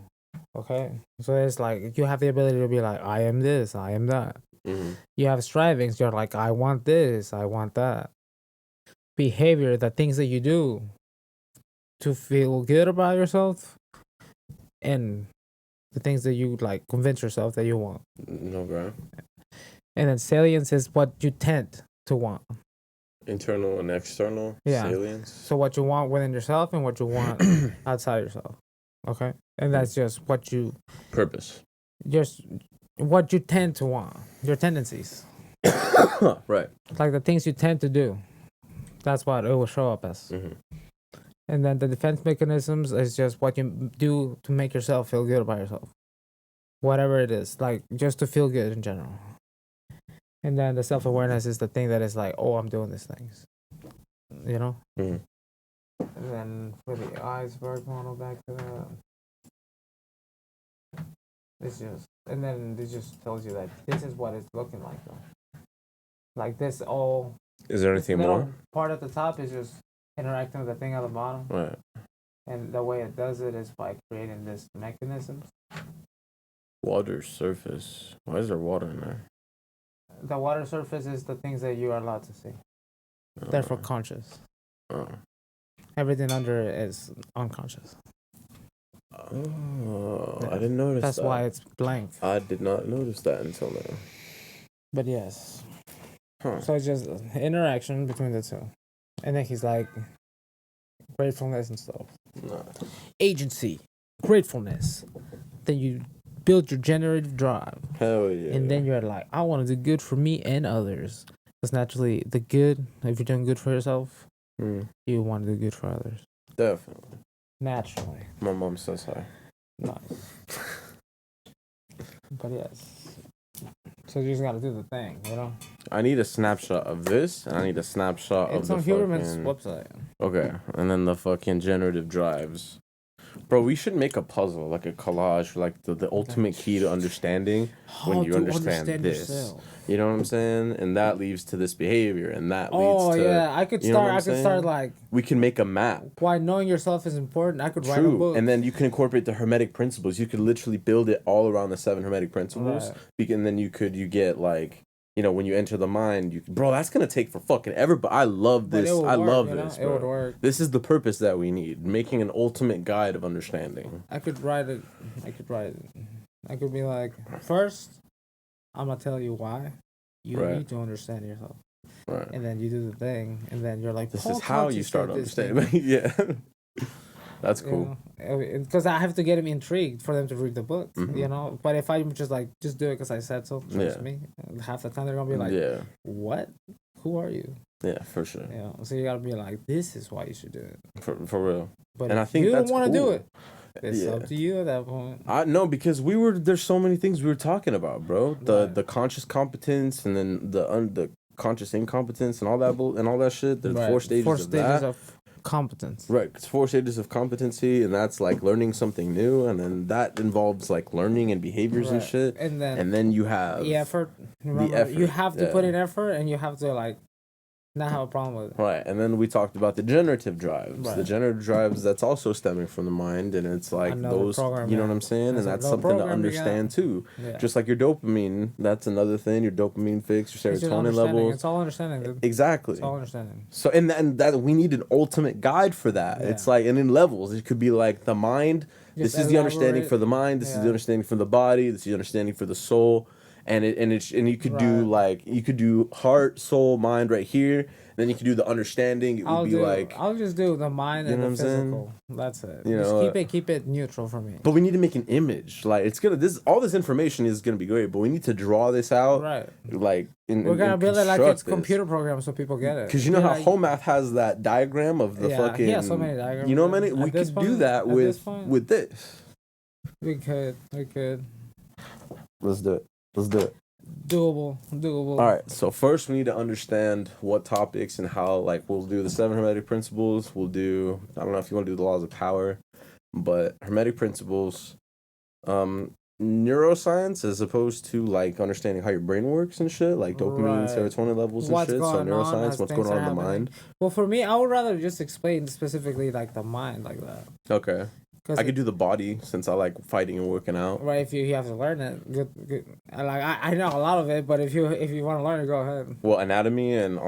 Okay? So it's like, you have the ability to be like, I am this, I am that. You have strivings, you're like, I want this, I want that. Behavior, the things that you do to feel good about yourself, and the things that you like convince yourself that you want. Okay. And then salience is what you tend to want. Internal and external salience. So what you want within yourself and what you want outside yourself. Okay? And that's just what you... Purpose. Just what you tend to want. Your tendencies. Right. Like the things you tend to do. That's what it will show up as. And then the defense mechanisms is just what you do to make yourself feel good about yourself. Whatever it is. Like just to feel good in general. And then the self-awareness is the thing that is like, oh, I'm doing these things. You know? And then for the iceberg model, back to that. It's just, and then this just tells you that this is what it's looking like, though. Like this all. Is there anything more? Part at the top is just interacting with the thing at the bottom. Right. And the way it does it is by creating this mechanism. Water surface. Why is there water in there? The water surface is the things that you are allowed to see. Therefore, conscious. Everything under it is unconscious. Oh, I didn't notice That's that. why it's blank. I did not notice that until now. But yes. So it's just interaction between the two. And then he's like, gratefulness and stuff. No. Agency, gratefulness. Then you build your generative drive. Hell yeah. And then you're like, I want to do good for me and others. Because naturally, the good, if you're doing good for yourself, you want to do good for others. Definitely. Naturally. My mom says hi. Nice. But yes. So you just gotta do the thing, you know? I need a snapshot of this, and I need a snapshot It's of on the Huberman's fucking... website. Okay, and then the fucking generative drives. Bro, we should make a puzzle, like a collage, like the ultimate key to understanding when How you to understand this. yourself. You know what I'm saying? And that leads to this behavior, and that Oh leads to... yeah, I could you know what start. I'm I could start saying? like We can make a map. why knowing yourself is important. I could write a True, book. and then you can incorporate the hermetic principles. You could literally build it all around the 7 hermetic principles. Right. And then you get like, you know, when you enter the mind, bro, that's gonna take for fucking ever. But I love this. I love this, bro. It would work. This is the purpose that we need, making an ultimate guide of understanding. I could write it. I could be like, first, I'm gonna tell you why you Right. need to understand yourself, Right. and then you do the thing, and then you're like, This Paul is how Conti you start said this understanding. thing. Yeah. That's cool. Because I have to get them intrigued for them to read the book, Mhm. you know. But if I'm just like, just do it because I said so, trust me. Half the time they're gonna be like, Yeah. what? Who are you? Yeah, for sure. You know. So you gotta be like, this is why you should do it. For real. But And if I think you that's don't want to cool. do it, it's Yeah. up to you at that point. I know, because there's so many things we were talking about, bro. The Right. the conscious competence, and then the conscious incompetence, and all that and all that shit. There's Right. 4 stages of that. of competence. Right, it's 4 stages of competency, and that's like learning something new, and then that involves like learning and behaviors and Right. shit. And then And then you have the effort. Remember, effort, you have to yeah. put in effort, and you have to like not have a problem with it. right, and then we talked about the generative drives. Right. The generative drives, that's also stemming from the mind, and it's like Another those, program, you know yeah. what I'm saying, That's and that's another something to program you got. understand too. Yeah. Just like your dopamine, that's another thing. Your dopamine fix, your It's just serotonin understanding. levels. It's all understanding, dude. Exactly. It's all understanding. So and that we need an ultimate guide for that. Yeah. It's like, and in levels, it could be like the mind. Just This is the understanding elaborate. for the mind. This is the Yeah. understanding for the body. This is the understanding for the soul. And you could do Right. like, you could do heart, soul, mind right here. Then you could do the understanding. It would I'll just do the mind You and know the what I'm saying? physical. That's it. You Just know, keep it neutral for me. but we need to make an image. Like all this information is gonna be great, but we need to draw this out. Right. Like We're gonna build it like it's construct this. computer program so people get it. Because you know how Like, home math has that diagram of the Yeah, fucking. he has so many diagrams, You know what I man. mean? We At this could do point- that at this point- with this. we could. Let's do it. Let's do it. Doable. All right. So first, we need to understand what topics and how. Like, we'll do the 7 hermetic principles. We'll do. I don't know if you want to do the laws of power, but hermetic principles, neuroscience, as opposed to like understanding how your brain works and shit, like dopamine, Right. serotonin levels and What's shit. So going on, neuroscience, as what's things going on are in the mind. Well, for me, I would rather just explain specifically like the mind like that. Okay. Cause I could do the body since I like fighting and working out. right, if you have to learn it, good. I know a lot of it, but if you want to learn it, go ahead. Well, anatomy and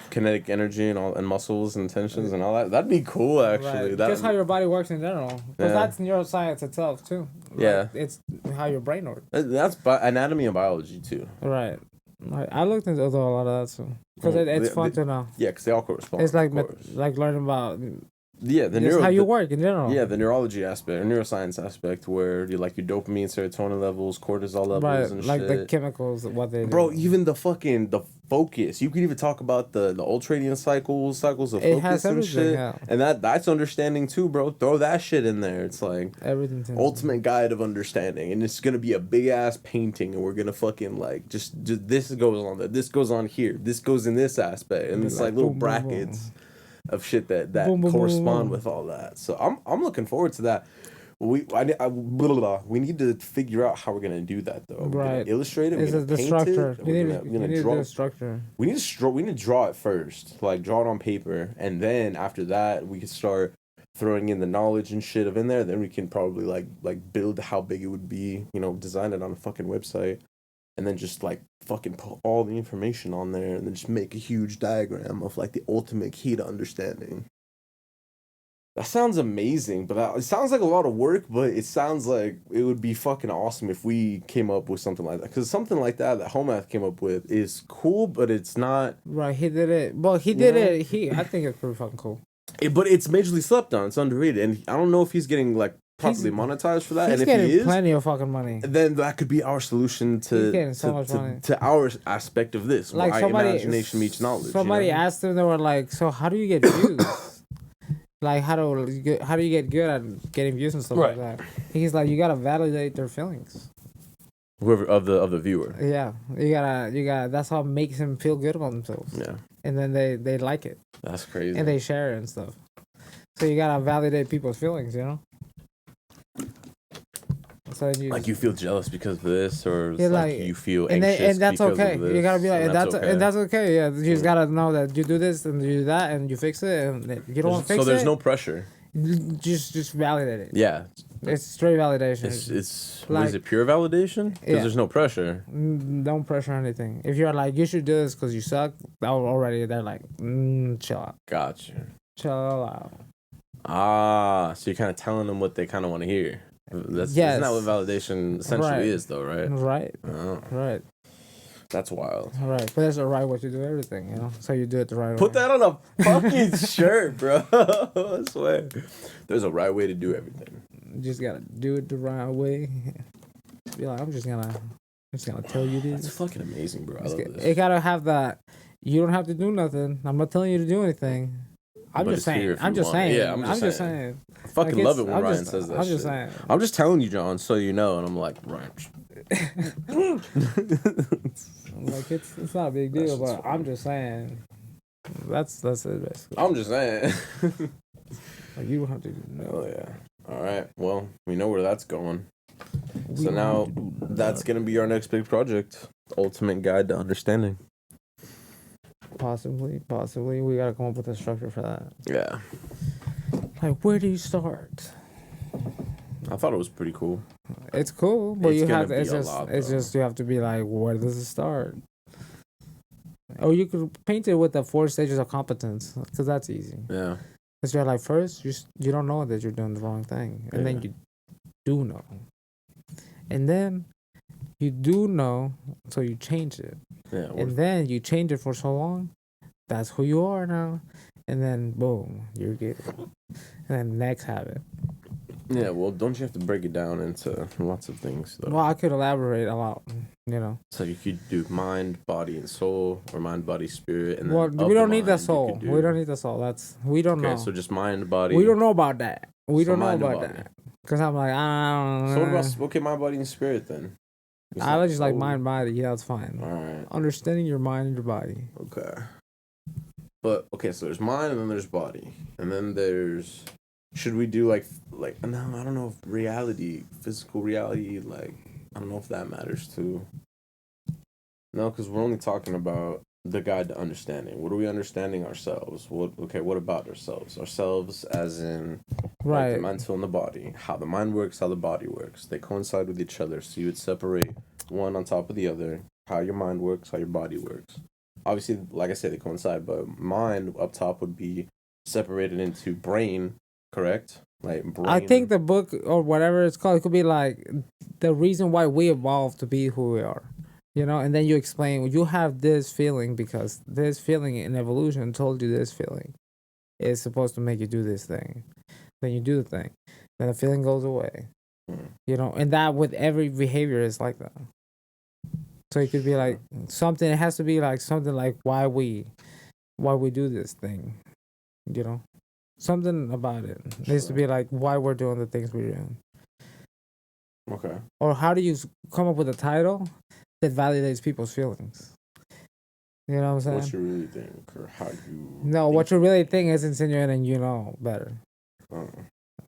kinetic energy and muscles and tensions and all that. That'd be cool, actually. Right. That Just how your body works in general, because Yeah. that's neuroscience itself too. Yeah. Like, it's how your brain works. that's anatomy and biology too. Right. I looked into a lot of that too, because it's fun to know. Yeah, because they all correspond. It's like of course. like learning about the just how you work in general. Yeah, the neurology aspect or neuroscience aspect, where you like your dopamine, serotonin levels, cortisol levels, right, and like shit. the chemicals, what they Bro, do. even the focus. You could even talk about the ultradian cycles of It focus has and everything, shit. yeah. And that's understanding too, bro. Throw that shit in there. It's like Everything. To ultimate guide of understanding, and it's gonna be a big ass painting, and we're gonna fucking like just this goes on that, this goes on here, this goes in this aspect, and Be it's like, like little boom, boom, boom. brackets of shit that Boom, boom, correspond boom. with all that. So I'm looking forward to that. We need to figure out how we're gonna do that though. We're gonna Right. illustrate it. It's We're gonna the paint structure. it. You We're need gonna to draw. do a structure. We need to draw it first, like draw it on paper, and then after that we can start throwing in the knowledge and shit of in there. Then we can probably like build how big it would be, design it on a fucking website, and then just like fucking put all the information on there, and then just make a huge diagram of like the ultimate key to understanding. That sounds amazing, but it sounds like a lot of work, but it sounds like it would be fucking awesome if we came up with something like that. Because something like that Homath came up with is cool, but it's not... Right, he did it. Well, he did it. I think it's pretty fucking cool. But it's majorly slept on. It's underrated. And I don't know if he's getting like properly monetized for that. He's And if getting he is, plenty of fucking money. then that could be our solution He's getting so much money. to our aspect of this. Like Why imagination meets knowledge. Somebody asked him, they were like, "So how do you get views? Like how do you get good at getting views and stuff like that?" He's like, "You gotta validate their feelings." Whoever of the viewer. Yeah, you gotta. That's how it makes them feel good about themselves. Yeah, And then they like it that's crazy. and they share it and stuff. So you gotta validate people's feelings, you know. So you like you feel jealous because of this, or it's Yeah, like like- you feel and anxious and that's because okay. of this, You gotta be like, and that's okay. Yeah, you just Mm. gotta know that you do this and you do that and you fix it, and if you don't want to fix so there's it. no pressure. Just validate it. Yeah, It's straight validation. it's what Like- is it, pure validation? Because Yeah. there's no pressure. Don't pressure anything. If you're like, you should do this because you suck, already they're like, chill out, Gotcha. chill out. So you're kind of telling them what they kind of want to hear. That's Yes. Isn't that what validation essentially Right. is, though, right? Right, Oh, right, that's wild. right. But there's a right way to do everything, you know. So you do it the right Put way. that on a fucking shirt, bro. I swear. There's a right way to do everything. You just gotta do it the right way. Be like, I'm just gonna tell you this. That's fucking amazing, bro. I love this. It gotta have that. You don't have to do nothing. I'm not telling you to do anything. I'm But just it's here saying. if I'm you just want it. saying. Yeah, I'm just saying. I fucking Like, love it when I'm Ryan just- says that I'm shit. just saying. I'm just telling you, John, so you know. And I'm like, Ryan. Like it's not a big That deal, shit's but funny. I'm just saying. That's it basically. I'm just saying. Like, you don't have to know. Oh, yeah. All right. Well, we know where that's going. We So don't now have to do that's that. going to be our next big project. Ultimate Guide to Understanding. Possibly. We gotta come up with a structure for that. Yeah. Like, where do you start? I thought it was pretty cool. It's cool, but It's you gonna have to. be It's a just. lot, It's though. just you have to be like, where does it start? Or you could paint it with the 4 stages of competence, because that's easy. Yeah. Because you're like, first, you don't know that you're doing the wrong thing, and then Yeah. you do know, and then you do know, so you change it, Yeah. and then you change it for so long, that's who you are now, and then boom, you're good. And then next habit. Yeah, well, don't you have to break it down into lots of things, though? Well, I could elaborate a lot, you know. So you could do mind, body, and soul, or mind, body, spirit, and then Well, of we don't need the mind, you soul. could do- We don't need the soul. We don't Okay, know. so just mind, body. We don't know about that. We So don't know mind and about body. that. Because I'm like, I don't So what know. about okay, mind, body, and spirit then? You I said just like soul. mind, body. Yeah, that's fine. All right. Understanding your mind and your body. Okay. But okay, so there's mind and then there's body. And then there's should we do like no, I don't know if reality, physical reality, like I don't know if that matters too. No, because we're only talking about the guide to understanding. What are we understanding ourselves? What about ourselves? Ourselves as in like Right. the mental and the body. How the mind works, how the body works. They coincide with each other. So you would separate one on top of the other. How your mind works, how your body works. Obviously, like I said, they coincide, but mind up top would be separated into brain, correct? Like brain. I think the book or whatever it's called, it could be like the reason why we evolved to be who we are. You know, and then you explain, well, you have this feeling because this feeling in evolution told you this feeling is supposed to make you do this thing. Then you do the thing. Then the feeling goes away. Hmm. You know, and that with every behavior is like that. So it could be like something, it has to be like something like why we do this thing. You know? Something about it. It needs to be like why we're doing the things we're doing. Okay. Or how do you come up with a title that validates people's feelings? You know what I'm saying? What you really think, or how you. No, what you really think is insinuating you know better. Uh,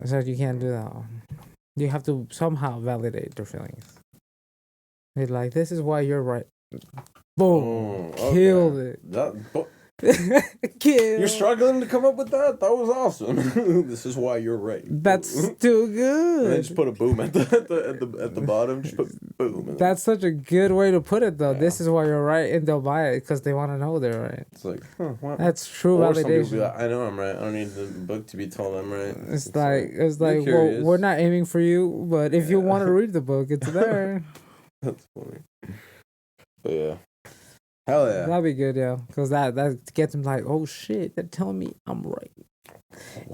So you can't do that. You have to somehow validate their feelings. They're like, this is why you're right. Boom. okay. Killed it. You're Killed. struggling to come up with that? That was awesome. This is why you're right. That's too And then good. just put a boom at the bottom. Just put boom. And That's such a good way to put it, though. Yeah. This is why you're right, and they'll buy it because they want to know they're right. it's like, wow. That's true Or some people be validation. like, I know I'm right. I don't need the book to be told I'm right. It's like you're well, curious. we're not aiming for you, but if you Yeah. want to read the book, it's there. That's funny. But yeah. Hell yeah. That'd be good, yeah, because that gets them like, oh shit, they're telling me I'm right,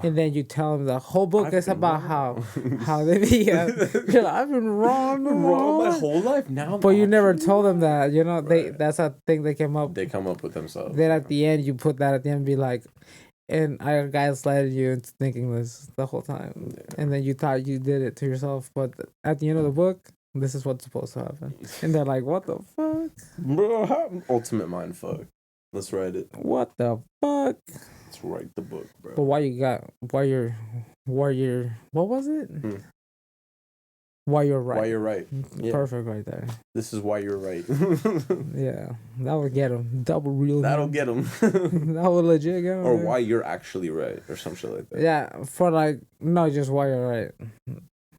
and then you tell them the whole book I've is been about wrong. how they be. You're like, I've been wrong, Wrong my whole life now. but you never told them that. You know, Right. that's a thing they came up. They come up with themselves. Then at the end, you put that at the end, and be like, and I gaslighted you into thinking this the whole time, Yeah. and then you thought you did it to yourself, but at the end of the book, This is what's supposed to happen. And they're like, what the fuck? Bro, ultimate mind fuck. Let's write it. What the fuck? Let's write the book, bro. But what was it? Why you're right. Why you're right. Yeah. Perfect right there. This is why you're right. Yeah, that would get him. Double real. That'll get him. That would legit get him. Or why you're actually right, or some shit like that. Yeah, for like, no, just why you're right.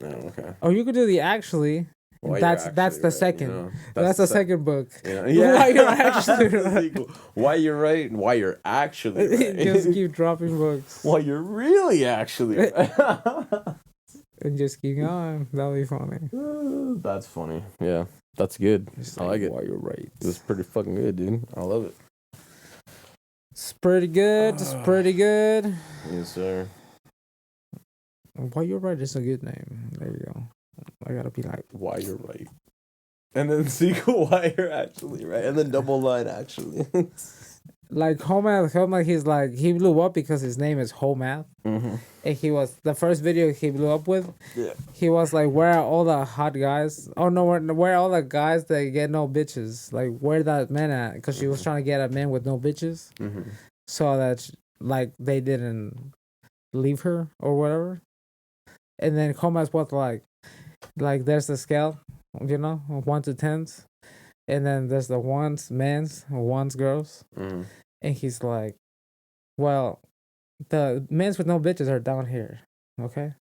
Oh, okay. Or you could do the actually. Why that's the right, second. You know? That's the second book. Yeah. Why you're actually right. Why you're right and why you're actually right. Just keep dropping books. Why you're really actually right. And just keep going. That'll be funny. That's funny. Yeah, that's good. Just I like it. Why you're right. It was pretty fucking good, dude. I love it. It's pretty good. It's pretty good. Yes, sir. Why you're right is a good name. There you go. I gotta be like, why you're right. And then sequel, why you're actually right. And then double line, actually. like Homath, he's like, he blew up because his name is Homath. Mm-hmm. And he was, the first video he blew up with, Yeah. he was like, where are all the hot guys? Oh no, where are all the guys that get no bitches? Like, where that man at? Because she was trying to get a man with no bitches. Mm-hmm. So that, like, they didn't leave her or whatever. And then Homath was like there's the scale, 1 to 10s. And then there's the ones, men's, ones, girls. Mm-hmm. And he's like, well, the men's with no bitches are down here, okay?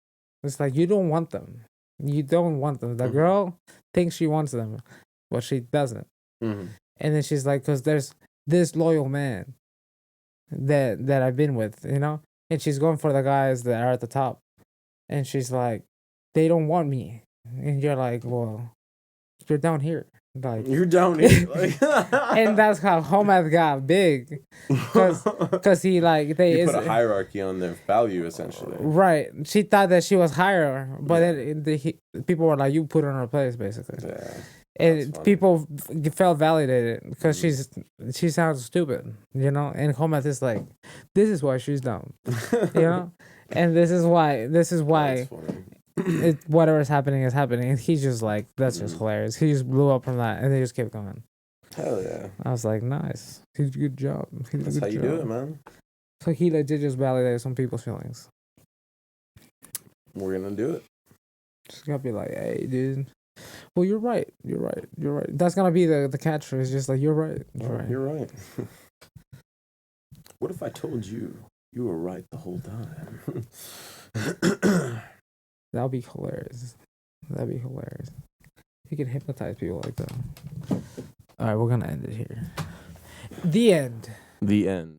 It's like, you don't want them. You don't want them. The girl thinks she wants them, but she doesn't. Mm-hmm. And then she's like, because there's this loyal man that I've been with, And she's going for the guys that are at the top. And she's like, they don't want me. And you're like, well, you're down here. Like, you're down here. And that's how Homath got big. Because he, like, they put a hierarchy on their value, essentially. Right. She thought that she was higher, but then people were like, you put her in her place, basically. Yeah. And people felt validated because she sounds stupid, And Homath is like, this is why she's dumb, And this is why whatever's happening is happening. And he's just like, that's just hilarious. He just blew up from that, and they just kept going. Hell yeah! I was like, nice. He did a good job. That's how you do it, man. So he legit just validated some people's feelings. We're gonna do it. Just gotta be like, hey, dude. Well, you're right. You're right. You're right. That's gonna be the catchphrase. Just like, you're right. You're right. You're right. What if I told you were right the whole time? That'll be hilarious. You can hypnotize people like that. All right, we're gonna end it here. The end. The end.